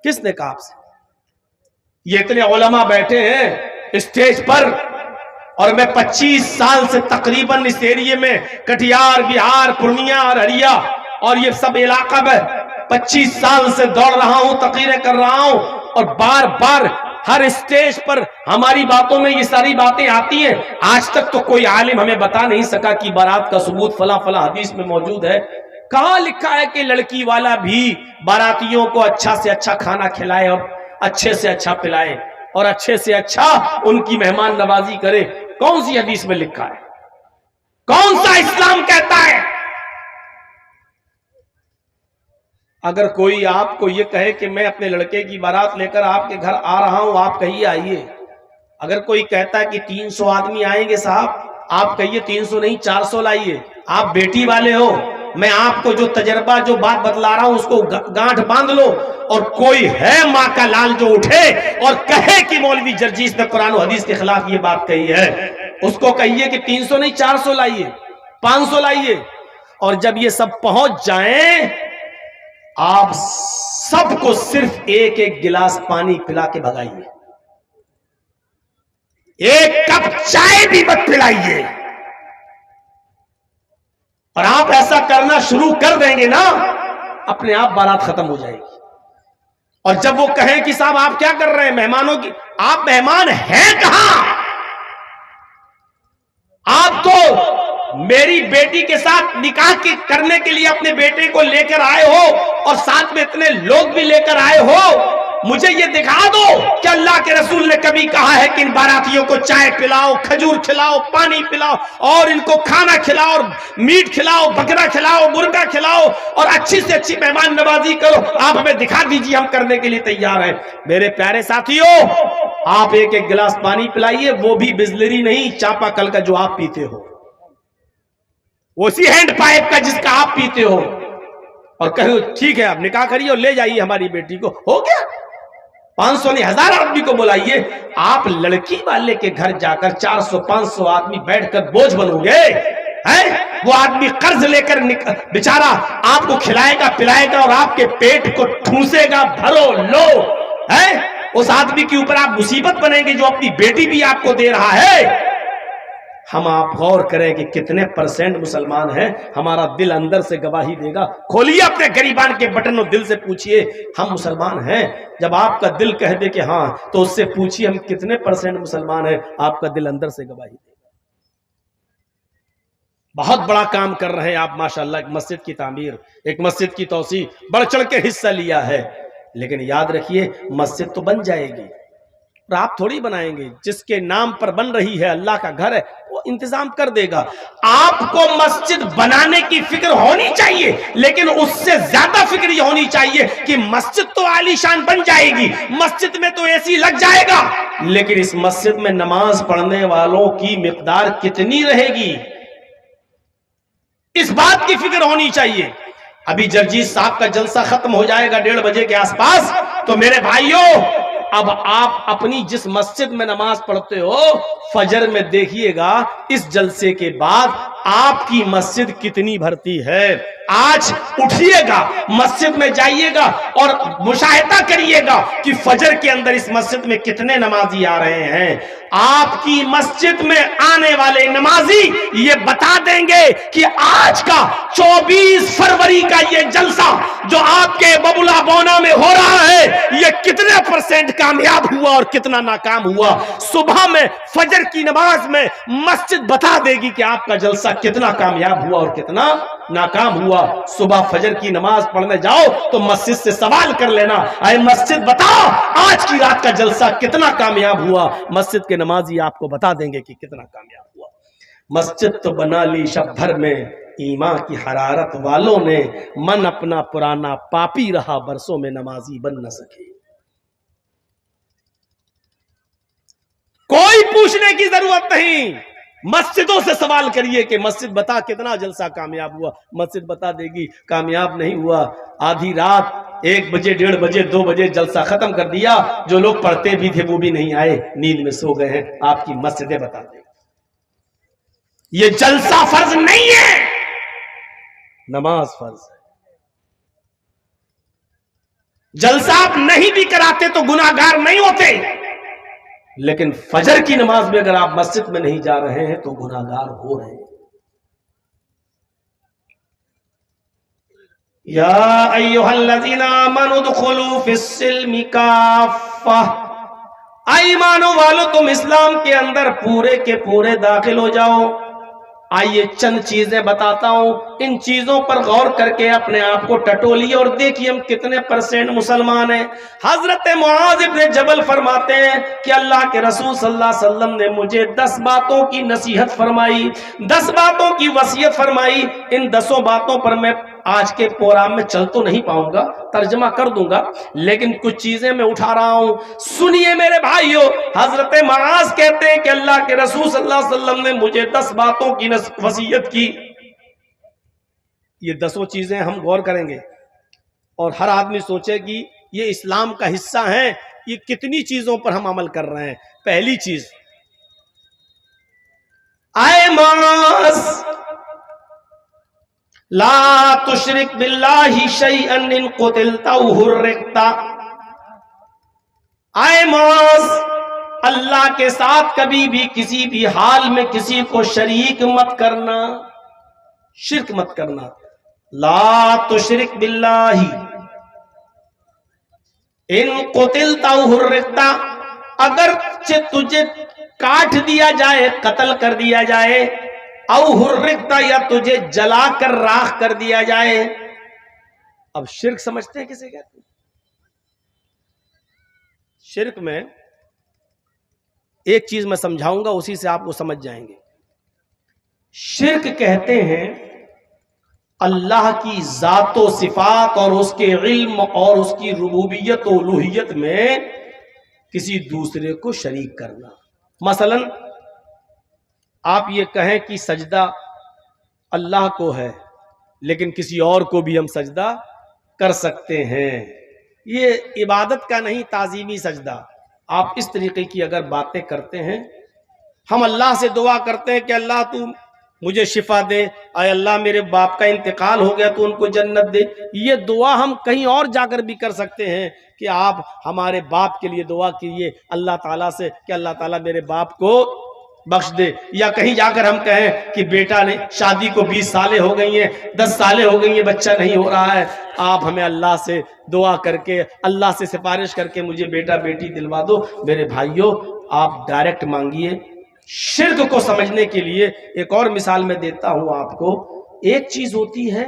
کس نے کہا آپ سے؟ یہ اتنے علماء بیٹھے ہیں اسٹیج پر اور میں 25 سال سے تقریباً اس ایریے میں کٹیہار، بہار، پورنیہ اور اریا اور یہ سب علاقہ میں 25 سال سے دوڑ رہا ہوں، تقریریں کر رہا ہوں، اور بار بار ہر اسٹیج پر ہماری باتوں میں یہ ساری باتیں آتی ہیں. آج تک تو کوئی عالم ہمیں بتا نہیں سکا کہ بارات کا ثبوت فلاں فلاں حدیث میں موجود ہے. کہاں لکھا ہے کہ لڑکی والا بھی باراتیوں کو اچھا سے اچھا کھانا کھلائے اور اچھے سے اچھا پلائے اور اچھے سے اچھا ان کی مہمان نوازی کرے؟ کون سی حدیث میں لکھا ہے؟ کون سا اسلام کہتا ہے؟ اگر کوئی آپ کو یہ کہے کہ میں اپنے لڑکے کی بارات لے کر آپ کے گھر آ رہا ہوں، آپ کہیے آئیے. اگر کوئی کہتا ہے کہ 300 آدمی آئیں گے صاحب، آپ کہیے 300 نہیں 400 لائیے. آپ بیٹی والے ہو، میں آپ کو جو تجربہ جو بات بتلا رہا ہوں اس کو گانٹھ باندھ لو. اور کوئی ہے ماں کا لال جو اٹھے اور کہے کہ مولوی جرجیس نے قرآن و حدیث کے خلاف یہ بات کہی ہے، اس کو کہیے کہ 300 نہیں 400 لائیے، 500 لائیے. اور جب یہ سب پہنچ جائیں، آپ سب کو صرف ایک ایک گلاس پانی پلا کے بھگائیے، ایک کپ چائے بھی مت پلائیے. اور آپ ایسا کرنا شروع کر دیں گے نا، اپنے آپ بارات ختم ہو جائے گی. اور جب وہ کہیں کہ صاحب آپ کیا کر رہے ہیں مہمانوں کی، آپ مہمان ہیں کہاں؟ آپ تو میری بیٹی کے ساتھ نکاح کرنے کے لیے اپنے بیٹے کو لے کر آئے ہو اور ساتھ میں اتنے لوگ بھی لے کر آئے ہو. مجھے یہ دکھا دو کہ اللہ کے رسول نے کبھی کہا ہے کہ ان باراتیوں کو چائے پلاؤ، کھجور کھلاؤ، پانی پلاؤ اور ان کو کھانا کھلاؤ، اور میٹ کھلاؤ، بکرا کھلاؤ، مرغا کھلاؤ اور اچھی سے اچھی مہمان نوازی کرو. آپ ہمیں دکھا دیجیے، ہم کرنے کے لیے تیار ہیں. میرے پیارے ساتھیوں، آپ ایک ایک گلاس پانی پلائیے، وہ بھی بسلری نہیں، چاپا کل کا جو آپ پیتے ہو، اسی ہینڈ پائپ کا جس کا آپ پیتے ہو. اور کہو ٹھیک ہے آپ نکاح کریے اور لے جائیے ہماری بیٹی کو. ہو گیا. 500 نہیں 1000 آدمی کو بلائیے. آپ لڑکی والے کے گھر جا کر 400-500 آدمی بیٹھ کر بوجھ بنو گے. وہ آدمی قرض لے کر بیچارہ آپ کو کھلائے گا پلائے گا اور آپ کے پیٹ کو ٹھوسے گا، بھرو لو. اس آدمی کے اوپر آپ مصیبت بنیں گے جو اپنی بیٹی بھی آپ کو دے رہا ہے. ہم آپ غور کریں کہ کتنے پرسنٹ مسلمان ہیں. ہمارا دل اندر سے گواہی دے گا. کھولیے اپنے گریبان کے بٹن اور دل سے پوچھئے ہم مسلمان ہیں. جب آپ کا دل کہہ دے کہ ہاں، تو اس سے پوچھئے ہم کتنے پرسنٹ مسلمان ہیں. آپ کا دل اندر سے گواہی دے گا. بہت بڑا کام کر رہے ہیں آپ ماشاءاللہ. ایک مسجد کی تعمیر، ایک مسجد کی توسیع، بڑھ چڑھ کے حصہ لیا ہے. لیکن یاد رکھیے مسجد تو بن جائے گی اور آپ تھوڑی بنائیں گے. جس کے نام پر بن رہی ہے، اللہ کا گھر ہے، وہ انتظام کر دے گا. آپ کو مسجد بنانے کی فکر ہونی چاہیے، لیکن اس سے زیادہ فکر یہ ہونی چاہیے کہ مسجد تو عالی شان بن جائے گی، مسجد میں تو اے سی لگ جائے گا، لیکن اس مسجد میں نماز پڑھنے والوں کی مقدار کتنی رہے گی، اس بات کی فکر ہونی چاہیے. ابھی جرجیس صاحب کا جلسہ ختم ہو جائے گا 1:30 بجے کے آس پاس. تو میرے بھائیوں، اب آپ اپنی جس مسجد میں نماز پڑھتے ہو، فجر میں دیکھیے گا اس جلسے کے بعد آپ کی مسجد کتنی بھرتی ہے. آج اٹھیے گا، مسجد میں جائیے گا اور مشاہدہ کریے گا کہ فجر کے اندر اس مسجد میں کتنے نمازی آ رہے ہیں. آپ کی مسجد میں آنے والے نمازی یہ بتا دیں گے کہ آج کا 24 فروری کا یہ جلسہ جو آپ کے ببلا بونا میں ہو رہا ہے، یہ کتنے پرسنٹ کامیاب ہوا اور کتنا ناکام ہوا. صبح میں فجر کی نماز میں مسجد بتا دے گی کہ آپ کا جلسہ کتنا کامیاب ہوا اور کتنا ناکام ہوا. صبح فجر کی نماز پڑھنے جاؤ تو مسجد سے سوال کر لینا، اے مسجد بتاؤ آج کی رات کا جلسہ کتنا کامیاب ہوا. مسجد کے نمازی آپ کو بتا دیں گے کہ کتنا کامیاب ہوا. مسجد تو بنا لی شب بھر میں ایمان کی حرارت والوں نے، من اپنا پرانا پاپی رہا برسوں میں نمازی بن نہ سکے. کوئی پوچھنے کی ضرورت نہیں، مسجدوں سے سوال کریے کہ مسجد بتا کتنا جلسہ کامیاب ہوا. مسجد بتا دے گی کامیاب نہیں ہوا. آدھی رات 1 بجے 1:30 بجے 2 بجے جلسہ ختم کر دیا، جو لوگ پڑھتے بھی تھے وہ بھی نہیں آئے، نیند میں سو گئے ہیں. آپ کی مسجدیں بتا دیں. یہ جلسہ فرض نہیں ہے، نماز فرض ہے. جلسہ آپ نہیں بھی کراتے تو گناہگار نہیں ہوتے. لیکن فجر کی نماز میں اگر آپ مسجد میں نہیں جا رہے ہیں تو گناہگار ہو رہے ہیں. یا ایھا الذین آمنوا ادخلوا فی السلم کافہ، ایمانو والو تم اسلام کے اندر پورے کے پورے داخل ہو جاؤ. آئیے چند چیزیں بتاتا ہوں، ان چیزوں پر غور کر کے اپنے آپ کو ٹٹولیے اور دیکھیے ہم کتنے پرسنٹ مسلمان ہیں. حضرت معاذ ابن جبل فرماتے ہیں کہ اللہ کے رسول صلی اللہ علیہ وسلم نے مجھے 10 باتوں کی نصیحت فرمائی، 10 باتوں کی وصیت فرمائی. ان 10 باتوں پر میں آج کے پروگرام میں چل تو نہیں پاؤں گا، ترجمہ کر دوں گا، لیکن کچھ چیزیں میں اٹھا رہا ہوں. سنیے میرے بھائیو، حضرت معاذ کہتے ہیں کہ اللہ کے رسول صلی اللہ علیہ وسلم نے مجھے 10 باتوں کی وصیت کی. یہ 10 چیزیں ہم غور کریں گے اور ہر آدمی سوچے کہ یہ اسلام کا حصہ ہیں، یہ کتنی چیزوں پر ہم عمل کر رہے ہیں. پہلی چیز، اے معاذ لا تشرک باللہ شیئا ان قتلت او حرقت. اے معاذ، اللہ کے ساتھ کبھی بھی کسی بھی حال میں کسی کو شریک مت کرنا، شرک مت کرنا. لا تشرک باللہ ان قتلت او حرقت، اگر تجھے کاٹ دیا جائے، قتل کر دیا جائے، او حرقت یا تجھے جلا کر راکھ کر دیا جائے. اب شرک سمجھتے ہیں کسے کہتے ہیں؟ شرک میں ایک چیز میں سمجھاؤں گا، اسی سے آپ کو سمجھ جائیں گے. شرک کہتے ہیں اللہ کی ذات و صفات اور اس کے علم اور اس کی ربوبیت و الوہیت میں کسی دوسرے کو شریک کرنا. مثلا آپ یہ کہیں کہ سجدہ اللہ کو ہے لیکن کسی اور کو بھی ہم سجدہ کر سکتے ہیں. یہ عبادت کا نہیں، تعظیمی سجدہ. آپ اس طریقے کی اگر باتیں کرتے ہیں، ہم اللہ سے دعا کرتے ہیں کہ اللہ تو مجھے شفا دے، اے اللہ میرے باپ کا انتقال ہو گیا تو ان کو جنت دے. یہ دعا ہم کہیں اور جا کر بھی کر سکتے ہیں کہ آپ ہمارے باپ کے لیے دعا کیجیے اللہ تعالیٰ سے کہ اللہ تعالیٰ میرے باپ کو بخش دے. یا کہیں جا کر ہم کہیں کہ بیٹا نے شادی کو 20 سالیں ہو گئی ہیں، 10 سالیں ہو گئی ہیں، بچہ نہیں ہو رہا ہے، آپ ہمیں اللہ سے دعا کر کے، اللہ سے سفارش کر کے مجھے بیٹا بیٹی دلوا دو. میرے بھائیوں، آپ ڈائریکٹ مانگیے. شرک کو سمجھنے کے لیے ایک اور مثال میں دیتا ہوں آپ کو. ایک چیز ہوتی ہے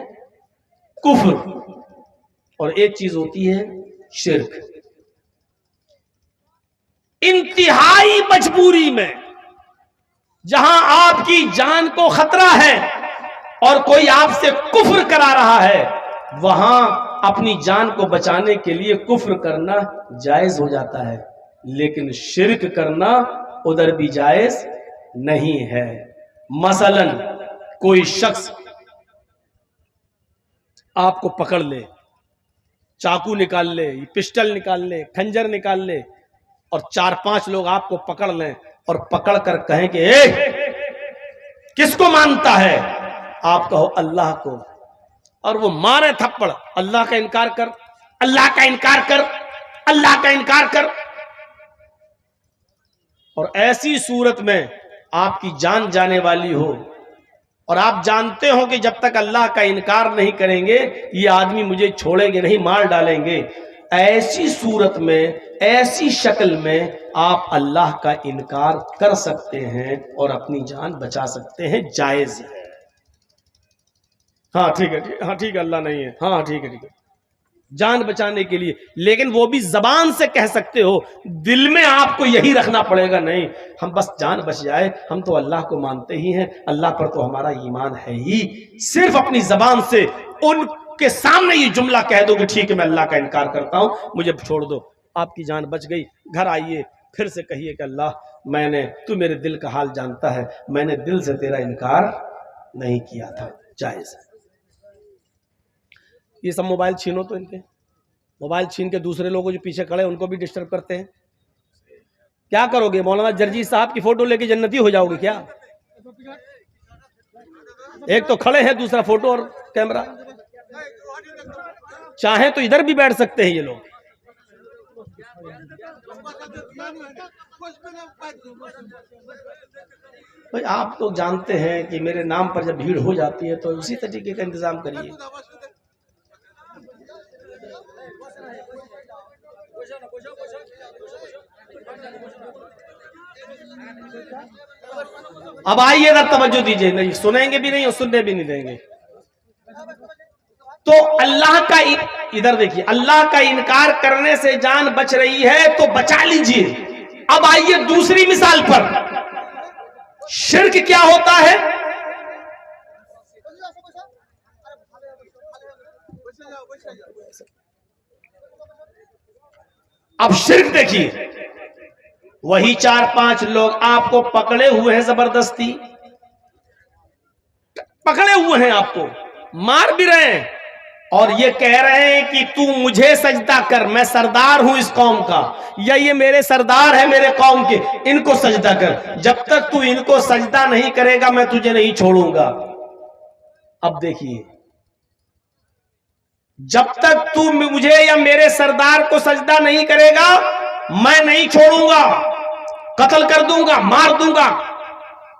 کفر اور ایک چیز ہوتی ہے شرک. انتہائی مجبوری میں جہاں آپ کی جان کو خطرہ ہے اور کوئی آپ سے کفر کرا رہا ہے، وہاں اپنی جان کو بچانے کے لیے کفر کرنا جائز ہو جاتا ہے، لیکن شرک کرنا ادھر بھی جائز نہیں ہے. مثلا کوئی شخص آپ کو پکڑ لے، چاقو نکال لے، پسٹل نکال لے، خنجر نکال لے، اور 4-5 لوگ آپ کو پکڑ لیں اور پکڑ کر کہیں کہ اے کس کو مانتا ہے؟ آپ کہو اللہ کو، اور وہ مارے تھپڑ، اللہ کا انکار کر، اللہ کا انکار کر، اللہ کا انکار کر. اور ایسی صورت میں آپ کی جان جانے والی ہو اور آپ جانتے ہو کہ جب تک اللہ کا انکار نہیں کریں گے یہ آدمی مجھے چھوڑیں گے نہیں، مار ڈالیں گے، ایسی صورت میں، ایسی شکل میں آپ اللہ کا انکار کر سکتے ہیں اور اپنی جان بچا سکتے ہیں. جائز ہے. ہاں ٹھیک ہے، ہاں ٹھیک ہے، اللہ نہیں ہے، ہاں ٹھیک ہے، ٹھیک ہے، جان بچانے کے لیے. لیکن وہ بھی زبان سے کہہ سکتے ہو، دل میں آپ کو یہی رکھنا پڑے گا نہیں ہم بس جان بچ جائے، ہم تو اللہ کو مانتے ہی ہیں، اللہ پر تو ہمارا ایمان ہے ہی. صرف اپنی زبان سے ان کے سامنے یہ جملہ کہہ دو کہ ٹھیک ہے میں اللہ کا انکار کرتا ہوں، مجھے چھوڑ دو، آپ کی جان بچ گئی. گھر آئیے پھر سے کہیے کہ اللہ تو میرے دل کا حال جانتا ہے، میں نے دل سے تیرا انکار نہیں کیا تھا. جائز ہے. یہ سب موبائل چھینو تو ان کے موبائل چھین کے دوسرے لوگوں جو پیچھے کھڑے ان کو بھی ڈسٹرب کرتے ہیں. کیا کرو گے؟ مولانا جرجی صاحب کی فوٹو لے کے جنتی ہو جاؤ گے کیا؟ ایک تو کھڑے ہیں، دوسرا فوٹو اور کیمرہ. چاہیں تو ادھر بھی بیٹھ سکتے ہیں یہ لوگ. بھائی آپ لوگ جانتے ہیں کہ میرے نام پر جب بھیڑ ہو جاتی ہے تو اسی طریقے کا انتظام کریے. اب آئیے ادھر توجہ دیجیے. نہیں سنیں گے بھی نہیں اور سننے بھی نہیں دیں گے. تو اللہ کا ادھر دیکھیے, اللہ کا انکار کرنے سے جان بچ رہی ہے تو بچا لیجیے. اب آئیے دوسری مثال پر. شرک کیا ہوتا ہے؟ اب شرک دیکھیے, وہی 4-5 لوگ آپ کو پکڑے ہوئے ہیں, زبردستی پکڑے ہوئے ہیں, آپ کو مار بھی رہے ہیں اور یہ کہہ رہے ہیں کہ تو مجھے سجدہ کر, میں سردار ہوں اس قوم کا, یا یہ میرے سردار ہے میرے قوم کے, ان کو سجدہ کر. جب تک تو ان کو سجدہ نہیں کرے گا میں تجھے نہیں چھوڑوں گا. اب دیکھیے, جب تک تو مجھے یا میرے سردار کو سجدہ نہیں کرے گا میں نہیں چھوڑوں گا, قتل کر دوں گا, مار دوں گا.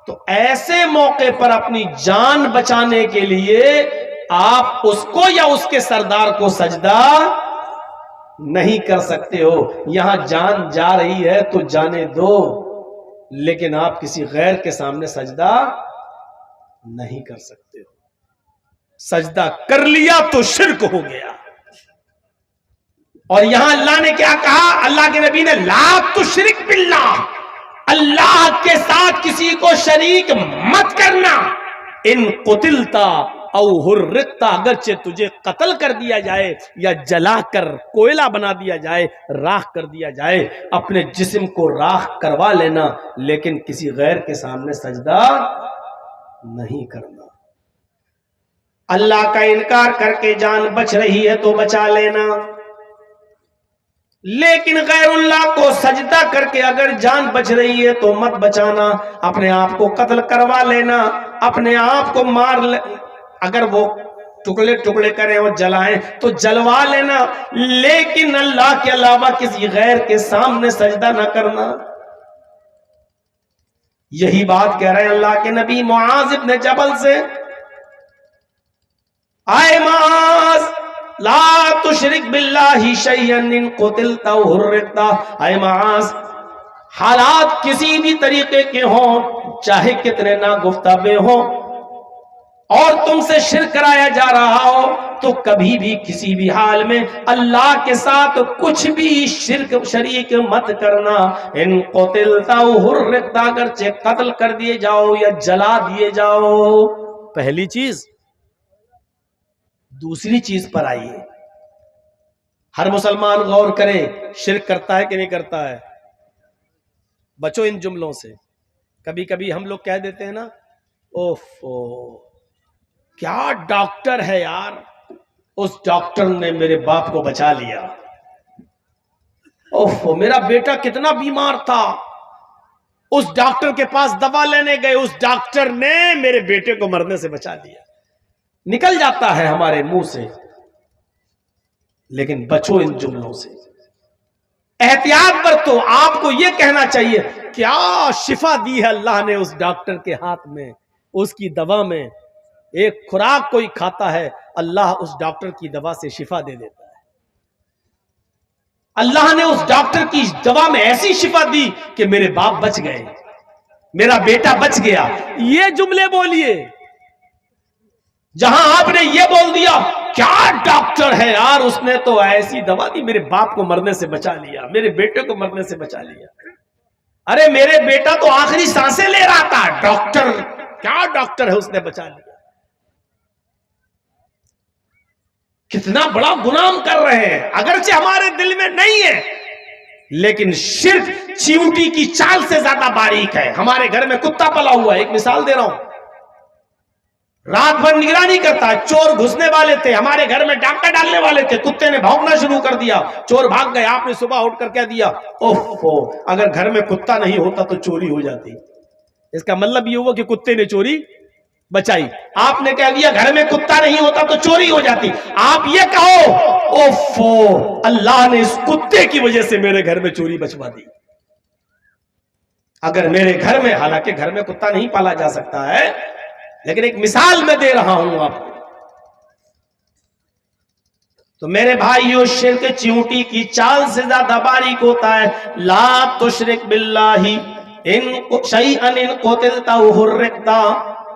تو ایسے موقع پر اپنی جان بچانے کے لیے آپ اس کو یا اس کے سردار کو سجدہ نہیں کر سکتے ہو. یہاں جان جا رہی ہے تو جانے دو, لیکن آپ کسی غیر کے سامنے سجدہ نہیں کر سکتے ہو. سجدہ کر لیا تو شرک ہو گیا. اور یہاں اللہ نے کیا کہا؟ اللہ کے نبی نے لا تشرک باللہ, اللہ کے ساتھ کسی کو شریک مت کرنا. ان قتلتا او حرقتا, اگرچہ تجھے قتل کر دیا جائے یا جلا کر کوئلہ بنا دیا جائے, راکھ کر دیا جائے, اپنے جسم کو راکھ کروا لینا, لیکن کسی غیر کے سامنے سجدہ نہیں کرنا. اللہ کا انکار کر کے جان بچ رہی ہے تو بچا لینا, لیکن غیر اللہ کو سجدہ کر کے اگر جان بچ رہی ہے تو مت بچانا. اپنے آپ کو قتل کروا لینا, اپنے آپ کو مار لے, اگر وہ ٹکڑے ٹکڑے کریں اور جلائیں تو جلوا لینا, لیکن اللہ کے علاوہ کسی غیر کے سامنے سجدہ نہ کرنا. یہی بات کہہ رہے ہیں اللہ کے نبی معاذ ابن جبل سے, آئے معاذ لا تشرک باللہ شیئا ان قتلتا او حرقتا. اے معاذ, حالات کسی بھی طریقے کے ہوں, چاہے کتنے ناگفتہ ہوں, اور تم سے شرک کرایا جا رہا ہو تو کبھی بھی کسی بھی حال میں اللہ کے ساتھ کچھ بھی شریک مت کرنا. ان قتلتا او حرقتا, اگرچہ قتل کر دیے جاؤ یا جلا دیے جاؤ. پہلی چیز. دوسری چیز پر آئیے, ہر مسلمان غور کرے, شرک کرتا ہے کہ نہیں کرتا ہے؟ بچو ان جملوں سے. کبھی کبھی ہم لوگ کہہ دیتے ہیں نا, اوفو کیا ڈاکٹر ہے یار, اس ڈاکٹر نے میرے باپ کو بچا لیا. اوفو میرا بیٹا کتنا بیمار تھا, اس ڈاکٹر کے پاس دوا لینے گئے, اس ڈاکٹر نے میرے بیٹے کو مرنے سے بچا لیا. نکل جاتا ہے ہمارے منہ سے, لیکن بچو ان جملوں سے, احتیاط برتو. آپ کو یہ کہنا چاہیے کیا شفا دی ہے اللہ نے اس ڈاکٹر کے ہاتھ میں, اس کی دوا میں. ایک خوراک کوئی کھاتا ہے, اللہ اس ڈاکٹر کی دوا سے شفا دے دیتا ہے. اللہ نے اس ڈاکٹر کی دوا میں ایسی شفا دی کہ میرے باپ بچ گئے, میرا بیٹا بچ گیا. یہ جملے بولیے. جہاں آپ نے یہ بول دیا کیا ڈاکٹر ہے یار, اس نے تو ایسی دوا دی میرے باپ کو مرنے سے بچا لیا, میرے بیٹے کو مرنے سے بچا لیا. ارے میرے بیٹا تو آخری سانسیں لے رہا تھا, ڈاکٹر کیا ڈاکٹر ہے, اس نے بچا لیا. کتنا بڑا گناہ ہم کر رہے ہیں, اگرچہ ہمارے دل میں نہیں ہے, لیکن شرک چیونٹی کی چال سے زیادہ باریک ہے. ہمارے گھر میں کتا پلا ہوا ہے, ایک مثال دے رہا ہوں, رات بھر نگرانی کرتا ہے. چور گھسنے والے تھے ہمارے گھر میں, ڈاکہ ڈالنے والے تھے, کتے نے بھونکنا شروع کر دیا, چور بھاگ گئے. آپ نے صبح اٹھ کر کہہ دیا اوفو اگر گھر میں کتا نہیں ہوتا تو چوری ہو جاتی. اس کا مطلب یہ ہوا کہ کتے نے چوری بچائی. آپ نے کہہ دیا گھر میں کتا نہیں ہوتا تو چوری ہو جاتی. آپ یہ کہو اوفو اللہ نے اس کتے کی وجہ سے میرے گھر میں چوری بچوا دی. اگر میرے گھر میں، حالانکہ گھر میں کتا نہیں پالا جا سکتا ہے، لیکن ایک مثال میں دے رہا ہوں آپ کو. تو میرے بھائیو شرک چیونٹی کی چال سے زیادہ باریک ہوتا ہے. لا تشرک باللہ ان شیئا ان قتلتا حرقتا.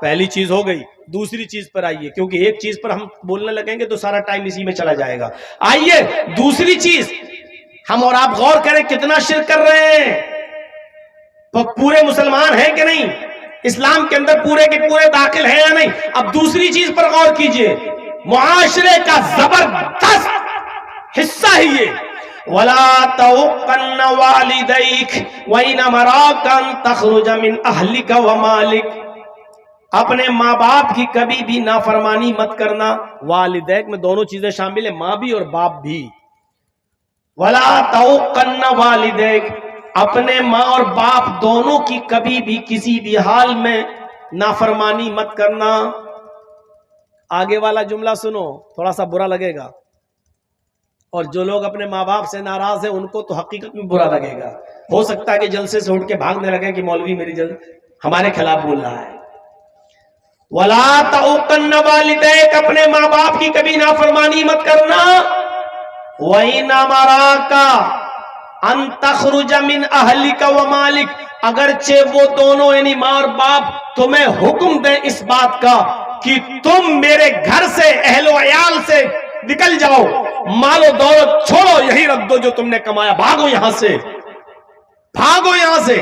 پہلی چیز ہو گئی. دوسری چیز پر آئیے، کیونکہ ایک چیز پر ہم بولنے لگیں گے تو سارا ٹائم اسی میں چلا جائے گا. آئیے دوسری چیز، ہم اور آپ غور کریں کتنا شرک کر رہے ہیں. تو پورے مسلمان ہیں کہ نہیں؟ اسلام کے اندر پورے کے پورے داخل ہیں یا نہیں؟ اب دوسری چیز پر غور کیجئے. معاشرے کا زبردست حصہ ہی یہ وَلَا تَوْقَنَّ وَالِدَيْكَ وَإِنْ أَمَرَاكَ أَن تَخْرُجَ مِنْ أَهْلِكَ وَمَالِكَ. اپنے ماں باپ کی کبھی بھی نافرمانی مت کرنا. والدیک میں دونوں چیزیں شامل ہیں، ماں بھی اور باپ بھی. وَلَا تَوْقَنَّ وَالِدَيْكَ، اپنے ماں اور باپ دونوں کی کبھی بھی کسی بھی حال میں نافرمانی مت کرنا. آگے والا جملہ سنو، تھوڑا سا برا لگے گا، اور جو لوگ اپنے ماں باپ سے ناراض ہیں ان کو تو حقیقت میں برا لگے گا. ہو سکتا ہے کہ جلسے سے اٹھ کے بھاگنے لگے کہ مولوی میری ہمارے خلاف بول رہا ہے. وَلَا تَوْقَنَّ وَالِدَيْكَ، اپنے ماں باپ کی کبھی نافرمانی مت کرنا. وَإِنْ أَمَرَاكَ أَن تَخْرُجَ مِنْ أَهْلِكَ وَمَالِكَ، اگرچہ وہ دونوں یعنی ماں اور باپ تمہیں حکم دیں اس بات کا کہ تم میرے گھر سے، اہل و عیال سے نکل جاؤ، مال و دولت چھوڑو، یہی رکھ دو جو تم نے کمایا، بھاگو یہاں سے، بھاگو یہاں سے.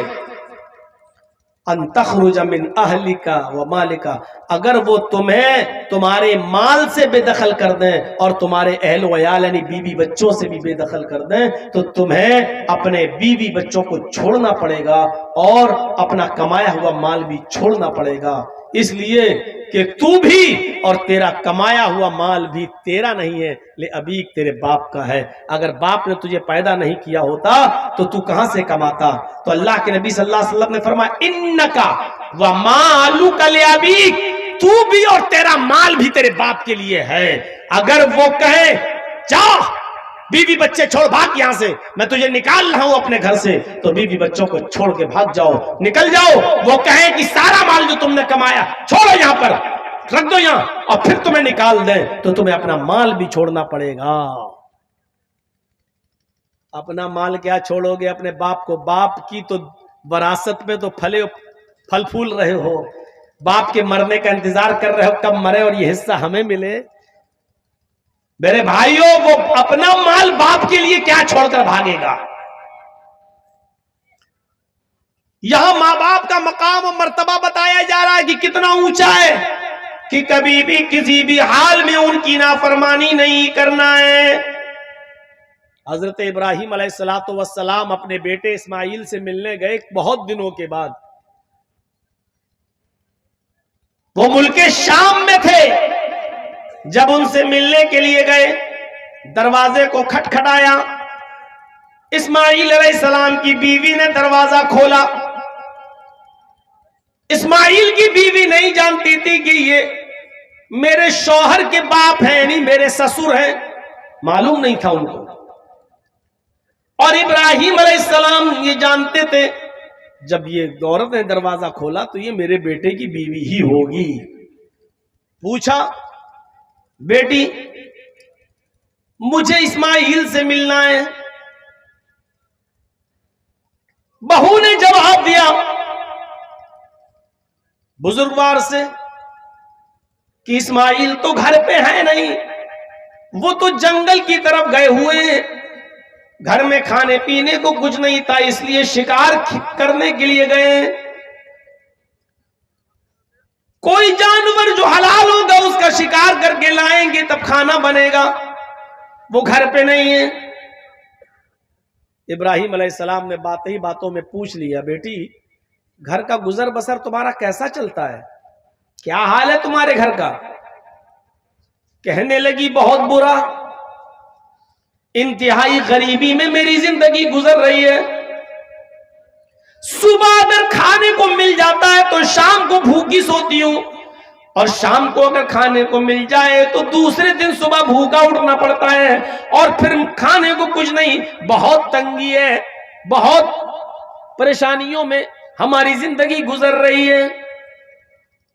ان تخرج من اہلک و مالک، اگر وہ تمہیں تمہارے مال سے بے دخل کر دیں اور تمہارے اہل و عیال یعنی بیوی بچوں سے بھی بے دخل کر دیں تو تمہیں اپنے بیوی بچوں کو چھوڑنا پڑے گا اور اپنا کمایا ہوا مال بھی چھوڑنا پڑے گا، اس لیے کہ تو بھی اور تیرا کمایا ہوا مال بھی تیرا نہیں ہے، لے ابیک تیرے باپ کا ہے. اگر باپ نے تجھے پیدا نہیں کیا ہوتا تو کہاں سے کماتا؟ تو اللہ کے نبی صلی اللہ علیہ وسلم نے فرمایا انکا ومالک لابیک، تو بھی اور تیرا مال بھی تیرے باپ کے لیے ہے. اگر وہ کہے جا بیوی بچے چھوڑ بھاگ یہاں سے، میں تجھے نکال رہا ہوں اپنے گھر سے، تو بیوی بچوں کو چھوڑ کے بھاگ جاؤ، نکل جاؤ. وہ کہیں کہ سارا مال جو تم نے کمایا چھوڑو یہاں پر، رکھ دو یہاں، اور پھر تمہیں نکال دیں تو تمہیں اپنا مال بھی چھوڑنا پڑے گا. اپنا مال کیا چھوڑو گے اپنے باپ کو؟ باپ کی تو وراثت میں تو پھل پھول رہے ہو، باپ کے مرنے کا انتظار کر رہے ہو کب مرے اور یہ حصہ ہمیں ملے. میرے بھائیوں وہ اپنا مال باپ کے لیے کیا چھوڑ کر بھاگے گا؟ یہاں ماں باپ کا مقام و مرتبہ بتایا جا رہا ہے کہ کتنا اونچا ہے، کہ کبھی بھی کسی بھی حال میں ان کی نافرمانی نہیں کرنا ہے. حضرت ابراہیم علیہ السلام اپنے بیٹے اسماعیل سے ملنے گئے بہت دنوں کے بعد. وہ ملک شام میں تھے، جب ان سے ملنے کے لیے گئے دروازے کو کھٹکھٹایا. اسماعیل علیہ السلام کی بیوی نے دروازہ کھولا. اسماعیل کی بیوی نہیں جانتی تھی کہ یہ میرے شوہر کے باپ ہیں، یعنی میرے سسر ہیں، معلوم نہیں تھا ان کو. اور ابراہیم علیہ السلام یہ جانتے تھے جب یہ عورت نے دروازہ کھولا تو یہ میرے بیٹے کی بیوی ہی ہوگی. پوچھا بیٹی مجھے اسماعیل سے ملنا ہے. بہو نے جواب دیا بزرگوار سے کہ اسماعیل تو گھر پہ ہے نہیں، وہ تو جنگل کی طرف گئے ہوئے ہیں، گھر میں کھانے پینے کو کچھ نہیں تھا اس لیے شکار کرنے کے لیے گئے. کوئی جانور جو حلال ہوگا اس کا شکار کر کے لائیں گے تب کھانا بنے گا، وہ گھر پہ نہیں ہے. ابراہیم علیہ السلام نے باتوں میں پوچھ لیا بیٹی گھر کا گزر بسر تمہارا کیسا چلتا ہے؟ کیا حال ہے تمہارے گھر کا؟ کہنے لگی بہت برا، انتہائی غریبی میں میری زندگی گزر رہی ہے. صبح اگر کھانے کو مل جاتا ہے تو شام کو بھوکی سوتی ہوں، اور شام کو اگر کھانے کو مل جائے تو دوسرے دن صبح بھوکا اٹھنا پڑتا ہے، اور پھر کھانے کو کچھ نہیں، بہت تنگی ہے، بہت پریشانیوں میں ہماری زندگی گزر رہی ہے۔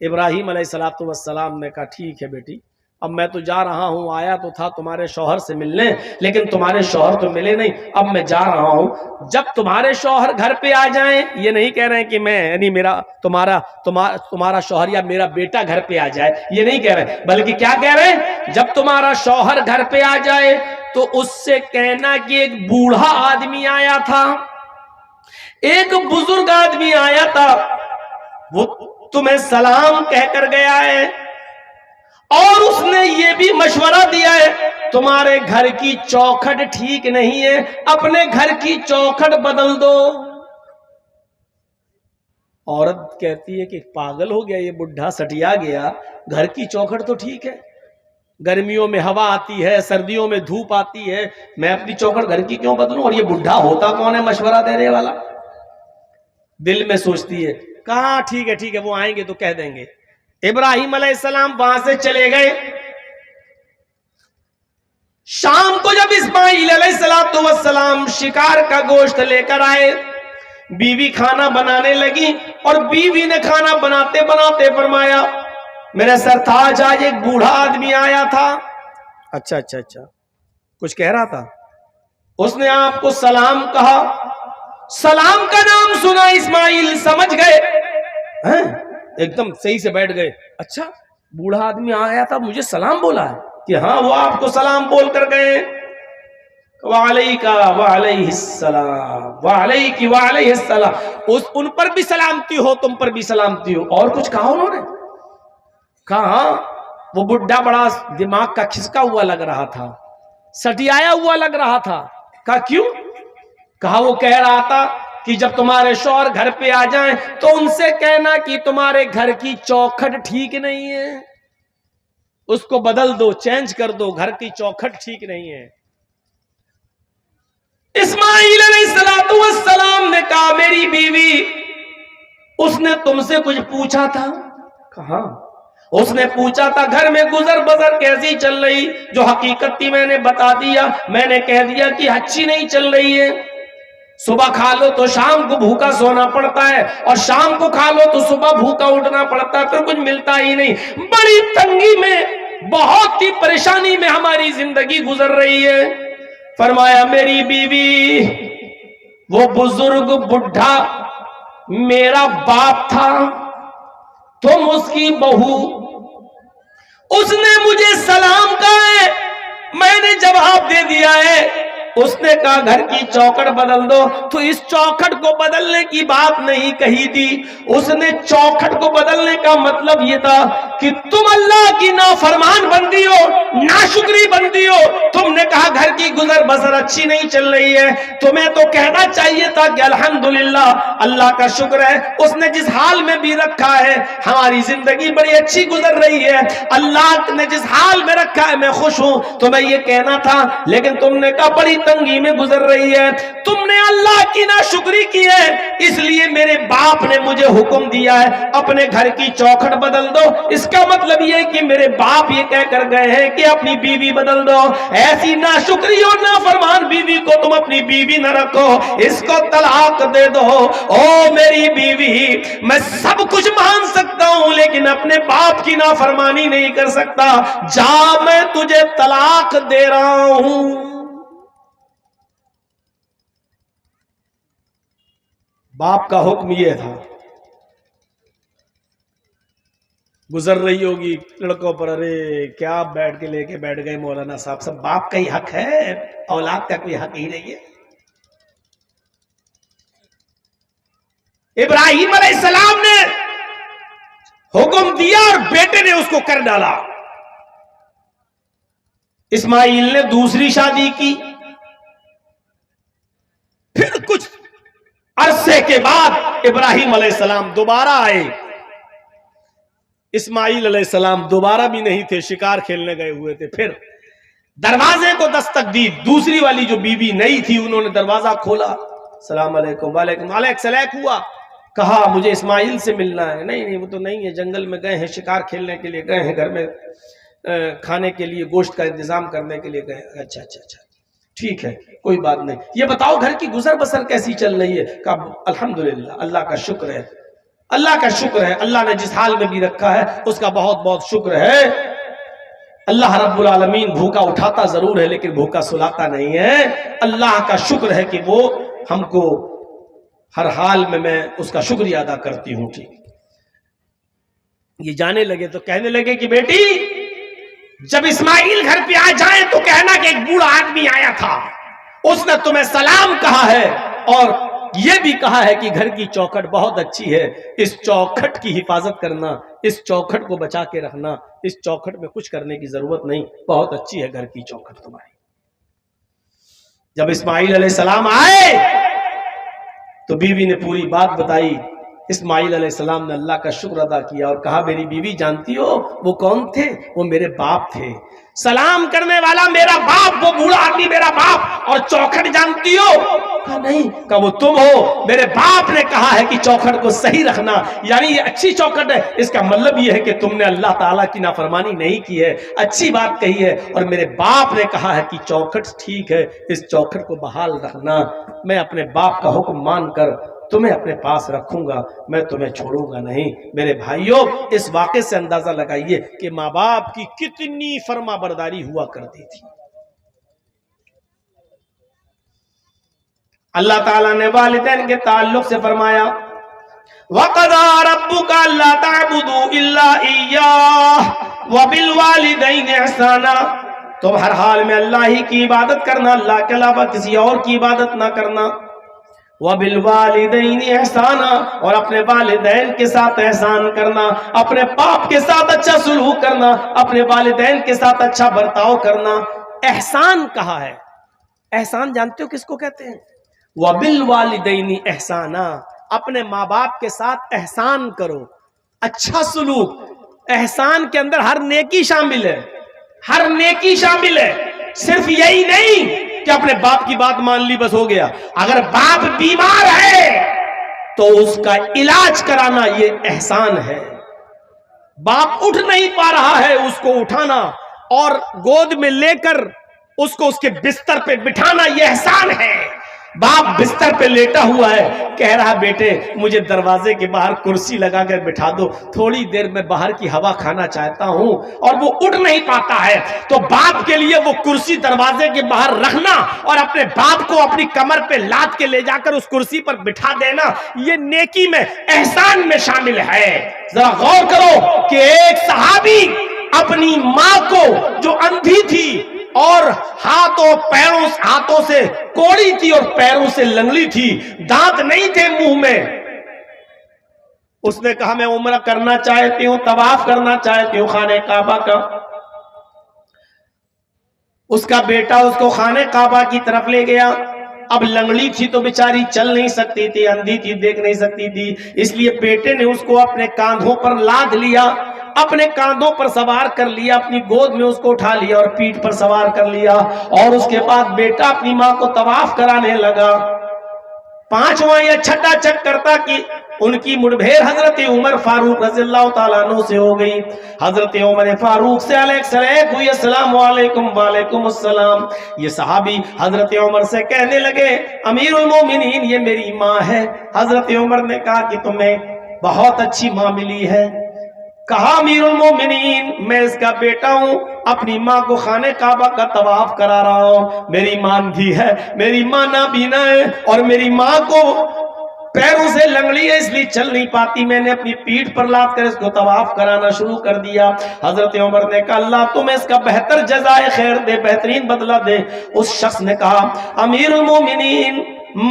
ابراہیم علیہ السلام نے کہا ٹھیک ہے بیٹی، اب میں تو جا رہا ہوں، آیا تو تھا تمہارے شوہر سے ملنے، لیکن تمہارے شوہر تو ملے نہیں، اب میں جا رہا ہوں، جب تمہارے شوہر گھر پہ آ جائیں، یہ نہیں کہہ رہے ہیں کہ میں یعنی تمہارا شوہر یا میرا بیٹا گھر پہ آ جائے، یہ نہیں کہہ رہے، بلکہ کیا کہہ رہے ہیں، جب تمہارا شوہر گھر پہ آ جائے تو اس سے کہنا کہ ایک بوڑھا آدمی آیا تھا، ایک بزرگ آدمی آیا تھا، وہ تمہیں سلام کہہ کر گیا ہے، اور اس نے یہ بھی مشورہ دیا ہے تمہارے گھر کی چوکھٹ ٹھیک نہیں ہے، اپنے گھر کی چوکھٹ بدل دو۔ عورت کہتی ہے کہ پاگل ہو گیا یہ بڈھا، سٹیا گیا، گھر کی چوکھٹ تو ٹھیک ہے، گرمیوں میں ہوا آتی ہے، سردیوں میں دھوپ آتی ہے، میں اپنی چوکھٹ گھر کی کیوں بدلوں، اور یہ بڈھا ہوتا کون ہے مشورہ دینے والا؟ دل میں سوچتی ہے، کہاں ٹھیک ہے وہ آئیں گے تو کہہ دیں گے۔ ابراہیم علیہ السلام وہاں سے چلے گئے۔ شام کو جب اسماعیل علیہ السلام شکار کا گوشت لے کر آئے، بیوی کھانا بنانے لگی، اور بیوی نے کھانا بناتے بناتے فرمایا میرے سرتاج آج ایک بوڑھا آدمی آیا تھا۔ اچھا کچھ کہہ رہا تھا، اس نے آپ کو سلام کہا، سلام کا نام سنا اسماعیل سمجھ گئے، ایک دم صحیح سے بیٹھ گئے، اچھا بوڑھا آدمی آیا تھا مجھے سلام بولا ہے، کہ ہاں وہ آپ کو سلام بول کر گئے۔ وعلیکا وعلیہ السلام وعلیکی وعلیہ السلام، ان پر بھی سلامتی ہو، تم پر بھی سلامتی ہو۔ اور کچھ کہا انہوں نے؟ کہا وہ بڈھا بڑا دماغ کا کھسکا ہوا لگ رہا تھا، سٹیایا ہوا لگ رہا تھا۔ کہا کیوں؟ کہا وہ کہہ رہا تھا کہ جب تمہارے شوہر گھر پہ آ جائیں تو ان سے کہنا کہ تمہارے گھر کی چوکھٹ ٹھیک نہیں ہے، اس کو بدل دو، چینج کر دو، گھر کی چوکھٹ ٹھیک نہیں ہے۔ اسماعیل علیہ السلام نے کہا میری بیوی، اس نے تم سے کچھ پوچھا تھا؟ کہا اس نے پوچھا تھا گھر میں گزر بسر کیسی چل رہی، جو حقیقت تھی میں نے بتا دیا، میں نے کہہ دیا کہ اچھی نہیں چل رہی ہے، صبح کھا لو تو شام کو بھوکا سونا پڑتا ہے، اور شام کو کھا لو تو صبح بھوکا اٹھنا پڑتا ہے، پھر کچھ ملتا ہی نہیں، بڑی تنگی میں، بہت ہی پریشانی میں ہماری زندگی گزر رہی ہے۔ فرمایا میری بیوی، وہ بزرگ بڈھا میرا باپ تھا، تم اس کی بہو، اس نے مجھے سلام کہا ہے، میں نے جواب دے دیا ہے، اس نے کہا گھر کی چوکھٹ بدل دو، تو اس چوکھٹ کو بدلنے کی بات نہیں کہی تھی، اس نے چوکھٹ کو بدلنے کا مطلب یہ تھا کہ تم اللہ کی نافرمان بندی ہو، ناشکری بندی ہو، تم نے کہا گھر کی گزر بسر اچھی نہیں چل رہی ہے، تمہیں تو کہنا چاہیے تھا کہ الحمدللہ اللہ کا شکر ہے، اس نے جس حال میں بھی رکھا ہے ہماری زندگی بڑی اچھی گزر رہی ہے، اللہ نے جس حال میں رکھا ہے میں خوش ہوں، تمہیں یہ کہنا تھا، لیکن تم نے کہا بڑی تنگی میں گزر رہی ہے، تم نے اللہ کی ناشکری کی ہے، اس لیے میرے باپ نے مجھے حکم دیا ہے اپنے گھر کی چوکھٹ بدل دو، اس کا مطلب یہ کہ میرے باپ یہ کہہ کر گئے ہیں کہ اپنی بیوی بدل دو، ایسی ناشکری اور نافرمان بیوی کو تم اپنی بیوی نہ رکھو، اس کو طلاق دے دو۔ او میری بیوی، میں سب کچھ مان سکتا ہوں لیکن اپنے باپ کی نافرمانی نہیں کر سکتا، جا میں تجھے طلاق دے رہا ہوں۔ باپ کا حکم یہ تھا۔ گزر رہی ہوگی لڑکوں پر، ارے کیا بیٹھ کے لے کے بیٹھ گئے مولانا صاحب، سب باپ کا ہی حق ہے، اولاد کا کوئی حق ہی نہیں ہے۔ ابراہیم علیہ السلام نے حکم دیا اور بیٹے نے اس کو کر ڈالا۔ اسماعیل نے دوسری شادی کی، پھر کچھ عرصے کے بعد ابراہیم علیہ السلام دوبارہ آئے، اسماعیل علیہ السلام دوبارہ بھی نہیں تھے، شکار کھیلنے گئے ہوئے تھے، پھر دروازے کو دستک دی، دوسری والی جو بیوی نئی تھی انہوں نے دروازہ کھولا، السلام علیکم، وعلیکم السلام ہوا، کہا مجھے اسماعیل سے ملنا ہے. نہیں وہ تو نہیں ہے، جنگل میں گئے ہیں، شکار کھیلنے کے لیے گئے ہیں، گھر میں کھانے کے لیے گوشت کا انتظام کرنے کے لیے گئے. اچھا ٹھیک ہے، کوئی بات نہیں. یہ بتاؤ گھر کی گزر بسر کیسی چل رہی ہے؟ کہا الحمدللہ، اللہ کا شکر ہے، اللہ کا شکر ہے. اللہ نے جس حال میں بھی رکھا ہے اس کا بہت بہت شکر ہے. اللہ رب العالمین بھوکا اٹھاتا ضرور ہے لیکن بھوکا سلاتا نہیں ہے. اللہ کا شکر ہے کہ وہ ہم کو ہر حال میں اس کا شکریہ ادا کرتی ہوں. ٹھیک. یہ جانے لگے تو کہنے لگے کہ بیٹی جب اسماعیل گھر پہ آ جائیں تو کہنا کہ ایک بوڑھا آدمی آیا تھا، اس نے تمہیں سلام کہا ہے اور یہ بھی کہا ہے کہ گھر کی چوکھٹ بہت اچھی ہے، اس چوکھٹ کی حفاظت کرنا، اس چوکھٹ کو بچا کے رکھنا، اس چوکھٹ میں کچھ کرنے کی ضرورت نہیں، بہت اچھی ہے گھر کی چوکھٹ تمہاری. جب اسماعیل علیہ السلام آئے تو بیوی نے پوری بات بتائی. اسماعیل علیہ السلام نے اللہ کا شکر ادا کیا اور کہا میری بیوی جانتی ہو وہ کون تھے؟ وہ میرے باپ تھے. سلام کرنے والا میرا باپ، وہ بوڑھا آدمی میرا باپ. اور چوکھٹ جانتی ہو؟ کہا نہیں. کہا وہ تم ہو. میرے باپ نے کہا ہے کہ چوکھٹ کو صحیح رکھنا، یعنی یہ اچھی چوکھٹ ہے. اس کا مطلب یہ ہے کہ تم نے اللہ تعالیٰ کی نافرمانی نہیں کی ہے، اچھی بات کہی ہے. اور میرے باپ نے کہا ہے کہ چوکھٹ ٹھیک ہے، اس چوکھٹ کو بحال رکھنا. میں اپنے باپ کا حکم مان کر تمہیں اپنے پاس رکھوں گا، میں تمہیں چھوڑوں گا نہیں. میرے بھائیوں اس واقعے سے اندازہ لگائیے کہ ماں باپ کی کتنی فرما برداری ہوا کرتی تھی. اللہ تعالیٰ نے والدین کے تعلق سے فرمایا وَقَضَىٰ رَبُّكَ أَلَّا تَعْبُدُوا إِلَّا إِيَّاهُ وَبِالْوَالِدَيْنِ إِحْسَانًا. تم ہر حال میں اللہ ہی کی عبادت کرنا، اللہ کے علاوہ کسی اور کی عبادت نہ کرنا. وَبِالْوَالِدَيْنِ إِحْسَانًا، اور اپنے والدین کے ساتھ احسان کرنا، اپنے باپ کے ساتھ اچھا سلوک کرنا، اپنے والدین کے ساتھ اچھا برتاؤ کرنا. احسان کہا ہے. احسان جانتے ہو کس کو کہتے ہیں؟ وَبِالْوَالِدَيْنِ إِحْسَانًا، اپنے ماں باپ کے ساتھ احسان کرو، اچھا سلوک. احسان کے اندر ہر نیکی شامل ہے، ہر نیکی شامل ہے. صرف یہی نہیں کہ اپنے باپ کی بات مان لی بس ہو گیا. اگر باپ بیمار ہے تو اس کا علاج کرانا یہ احسان ہے. باپ اٹھ نہیں پا رہا ہے، اس کو اٹھانا اور گود میں لے کر اس کو اس کے بستر پہ بٹھانا یہ احسان ہے. باپ بستر پہ لیٹا ہوا ہے، کہہ رہا بیٹے مجھے دروازے کے باہر کرسی لگا کر بٹھا دو، تھوڑی دیر میں باہر کی ہوا کھانا چاہتا ہوں، اور وہ اٹھ نہیں پاتا ہے. تو باپ کے لیے وہ کرسی دروازے کے باہر رکھنا اور اپنے باپ کو اپنی کمر پہ لاد کے لے جا کر اس کرسی پر بٹھا دینا یہ نیکی میں، احسان میں شامل ہے. ذرا غور کرو کہ ایک صحابی اپنی ماں کو جو اندھی تھی اور ہاتھوں سے کوڑی تھی اور پیروں سے لنگڑی تھی، دانت نہیں تھے منہ میں، اس نے کہا میں عمرہ کرنا چاہتی ہوں، طواف کرنا چاہتی ہوں خانہ کعبہ کا. اس کا بیٹا اس کو خانہ کعبہ کی طرف لے گیا. اب لنگڑی تھی تو بیچاری چل نہیں سکتی تھی، اندھی تھی دیکھ نہیں سکتی تھی، اس لیے بیٹے نے اس کو اپنے کاندھوں پر لاد لیا، اپنے کاندھوں پر سوار کر لیا، اپنی گود میں اس کو اٹھا لیا اور پیٹھ پر سوار کر لیا. اور اس کے بعد بیٹا اپنی ماں کو طواف کرانے لگا. 5واں یا 6ٹا چکر تھا کہ ان کی مڑبھیر حضرت عمر فاروق رضی اللہ تعالیٰ عنہ سے ہو گئی. حضرت عمر فاروق سے علیہ ہوئی السلام علیکم. وعلیکم السلام. یہ صحابی حضرت عمر سے کہنے لگے امیر المومنین یہ میری ماں ہے. حضرت عمر نے کہا کہ تمہیں بہت اچھی ماں ملی ہے. کہا امیر المومنین میں اس کا بیٹا ہوں، اپنی ماں کو خانہ کعبہ کا طواف کرا رہا ہوں. میری ماں اندھی ہے، میری ماں نابینا ہے اور میری ماں کو پیروں سے لنگڑی ہے اس لیے چل نہیں پاتی. میں نے اپنی پیٹھ پر لاد کر اس کو طواف کرانا شروع کر دیا. حضرت عمر نے کہا اللہ تمہیں اس کا بہتر جزائے خیر دے، بہترین بدلہ دے. اس شخص نے کہا امیر المومنین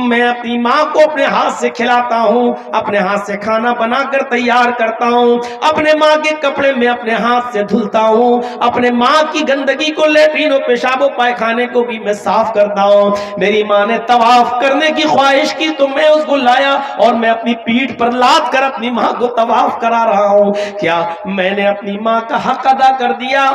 میں اپنی ماں کو اپنے ہاتھ سے کھلاتا ہوں، اپنے ہاتھ سے کھانا بنا کر تیار کرتا ہوں، اپنے ماں کے کپڑے میں اپنے ہاتھ سے دھلتا ہوں، اپنے ماں کی گندگی کو لیٹرین و پیشاب و پائخانے کو بھی میں صاف کرتا ہوں. میری ماں نے طواف کرنے کی خواہش کی تو میں اس کو لایا اور میں اپنی پیٹھ پر لاد کر اپنی ماں کو طواف کرا رہا ہوں. کیا میں نے اپنی ماں کا حق ادا کر دیا؟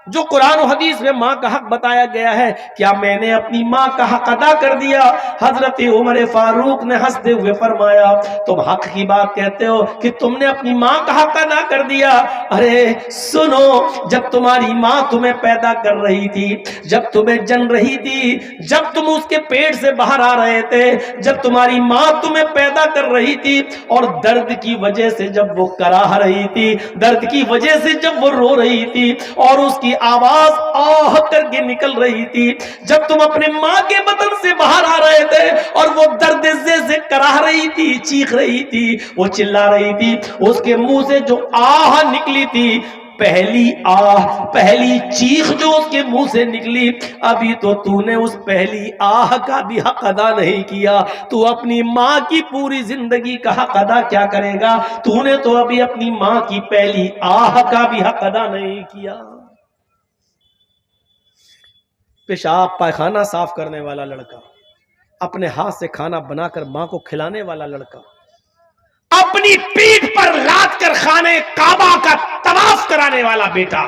جو قرآن و حدیث میں ماں کا حق بتایا گیا ہے، کیا میں نے اپنی ماں کا حق ادا کر دیا؟ حضرت عمر فاروق نے ہنستے ہوئے فرمایا تم حق کی بات کہتے ہو کہ تم نے اپنی ماں کا حق ادا کر دیا؟ ارے سنو، جب تمہاری ماں تمہیں پیدا کر رہی تھی، جب تمہیں جن رہی تھی، جب تم اس کے پیٹ سے باہر آ رہے تھے، جب تمہاری ماں تمہیں پیدا کر رہی تھی اور درد کی وجہ سے جب وہ کراہ رہی تھی، درد کی وجہ سے جب وہ رو رہی تھی اور اس کی آواز آہ کر کے نکل رہی تھی، جب تم اپنے ماں کے بدن سے باہر آ رہے تھے اور وہ درد سے کراہ رہی تھی، چیخ رہی تھی، وہ چلا رہی تھی، اس کے منہ سے جو آہ نکلی تھی، پہلی آہ، پہلی چیخ جو اس کے منہ سے نکلی، ابھی تو نے اس پہلی آہ کا بھی حق ادا نہیں کیا، تو اپنی ماں کی پوری زندگی کا حق ادا کیا کرے گا؟ تو نے تو ابھی اپنی ماں کی پہلی آہ کا بھی حق ادا نہیں کیا۔ پیشاب پائخانہ صاف کرنے والا لڑکا، اپنے ہاتھ سے کھانا بنا کر ماں کو کھلانے والا لڑکا، اپنی پیٹھ پر لاد کر خانے کعبہ کا طواف کرانے والا بیٹا،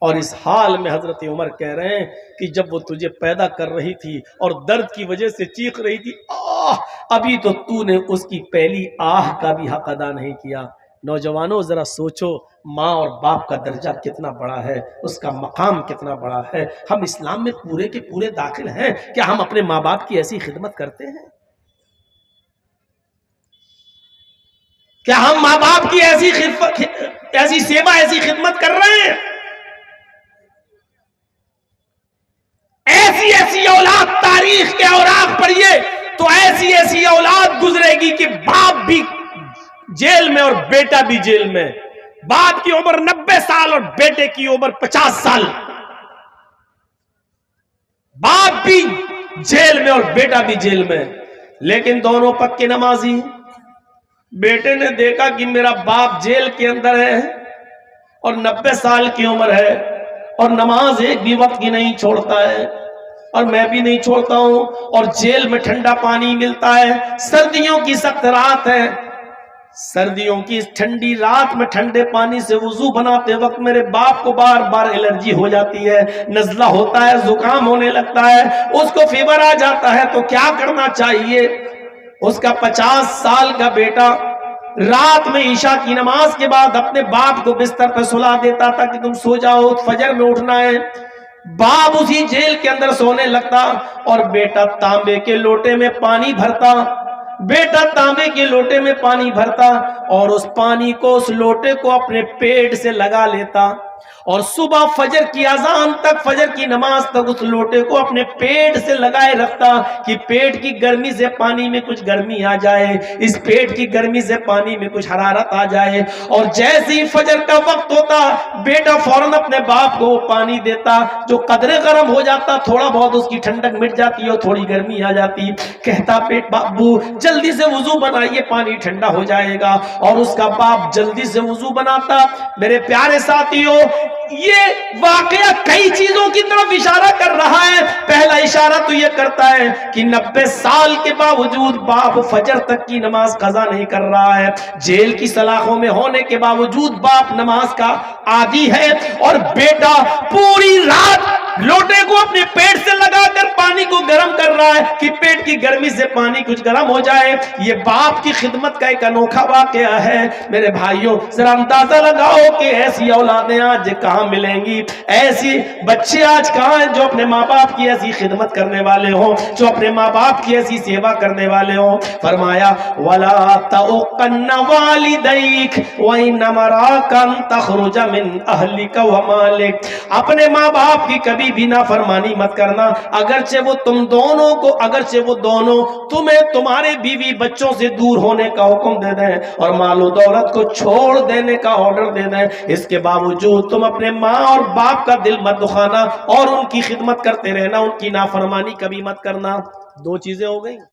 اور اس حال میں حضرت عمر کہہ رہے ہیں کہ جب وہ تجھے پیدا کر رہی تھی اور درد کی وجہ سے چیخ رہی تھی ابھی تو نے اس کی پہلی آہ کا بھی حق ادا نہیں کیا۔ نوجوانوں ذرا سوچو، ماں اور باپ کا درجہ کتنا بڑا ہے، اس کا مقام کتنا بڑا ہے۔ ہم اسلام میں پورے کے پورے داخل ہیں، کیا ہم اپنے ماں باپ کی ایسی خدمت کرتے ہیں؟ کیا ہم ماں باپ کی ایسی سیوا، ایسی خدمت کر رہے ہیں؟ ایسی ایسی اولاد تاریخ کے اوراق پڑھیے تو ایسی ایسی اولاد گزرے گی کہ باپ بھی جیل میں اور بیٹا بھی جیل میں، باپ کی عمر 90 سال اور بیٹے کی عمر 50 سال، باپ بھی جیل میں اور بیٹا بھی جیل میں، لیکن دونوں پکے نمازی۔ بیٹے نے دیکھا کہ میرا باپ جیل کے اندر ہے اور 90 سال کی عمر ہے اور نماز ایک بھی وقت کی نہیں چھوڑتا ہے، اور میں بھی نہیں چھوڑتا ہوں، اور جیل میں ٹھنڈا پانی ملتا ہے، سردیوں کی سخت رات ہے، سردیوں کی اس ٹھنڈی رات میں ٹھنڈے پانی سے وضو بناتے وقت میرے باپ کو بار بار الرجی ہو جاتی ہے، نزلہ ہوتا ہے، زکام ہونے لگتا ہے، اس کو فیور آ جاتا ہے، تو کیا کرنا چاہیے؟ اس کا 50 سال کا بیٹا رات میں عشاء کی نماز کے بعد اپنے باپ کو بستر پہ سلا دیتا تھا کہ تم سو جاؤ، فجر میں اٹھنا ہے۔ باپ اسی جیل کے اندر سونے لگتا اور بیٹا تانبے کے لوٹے میں پانی بھرتا، بیٹا تانبے کے لوٹے میں پانی بھرتا اور اس پانی کو، اس لوٹے کو اپنے پیٹ سے لگا لیتا، اور صبح فجر کی اذان تک، فجر کی نماز تک اس لوٹے کو اپنے پیٹ سے لگائے رکھتا کہ پیٹ کی گرمی سے پانی میں کچھ گرمی آ جائے، اس پیٹ کی گرمی سے پانی میں کچھ حرارت آ جائے، اور جیسے ہی فجر کا وقت ہوتا بیٹا فوراً اپنے باپ کو وہ پانی دیتا، جو قدرے گرم ہو جاتا، تھوڑا بہت اس کی ٹھنڈک مٹ جاتی اور تھوڑی گرمی آ جاتی، کہتا پیٹ بابو جلدی سے وضو بنائیے، پانی ٹھنڈا ہو جائے گا، اور اس کا باپ جلدی سے وضو بناتا۔ میرے پیارے ساتھیوں، یہ واقعہ کئی چیزوں کی طرف اشارہ کر رہا ہے۔ پہلا اشارہ تو یہ کرتا ہے کہ 90 سال کے باوجود باپ فجر تک کی نماز قضا نہیں کر رہا ہے، جیل کی سلاخوں میں ہونے کے باوجود باپ نماز کا عادی ہے، اور بیٹا پوری رات لوٹے کو اپنے پیٹ سے لگا کر پانی کو گرم کر رہا ہے کہ پیٹ کی گرمی سے پانی کچھ گرم ہو جائے۔ یہ باپ کی خدمت کا ایک انوکھا واقعہ ہے۔ میرے بھائیوں ذرا اندازہ لگاؤ کہ ایسی اولادیں آج کہاں ملیں گی، ایسی بچے آج کہاں ہیں جو اپنے ماں باپ کی ایسی خدمت کرنے والے ہوں، جو اپنے ماں باپ کی ایسی سیوا کرنے والے ہوں۔ فرمایا وَلَا تَعُقَّنَّ وَالِدَيْكَ وَإِنَّ مَرَاكَ أَن تَخْرُجَ مِنْ أَهْلِكَ وَمَالِكَ، اپنے ماں باپ کی کبھی بھی نافرمانی مت کرنا، اگرچہ وہ تم دونوں کو، اگرچہ وہ دونوں تمہیں تمہارے بیوی بچوں سے دور ہونے کا حکم دے دیں اور مال و دولت کو چھوڑ دینے کا آرڈر دے دیں، اس کے باوجود تم اپنے ماں اور باپ کا دل مت دکھانا اور ان کی خدمت کرتے رہنا، ان کی نافرمانی کبھی مت کرنا۔ دو چیزیں ہو گئی۔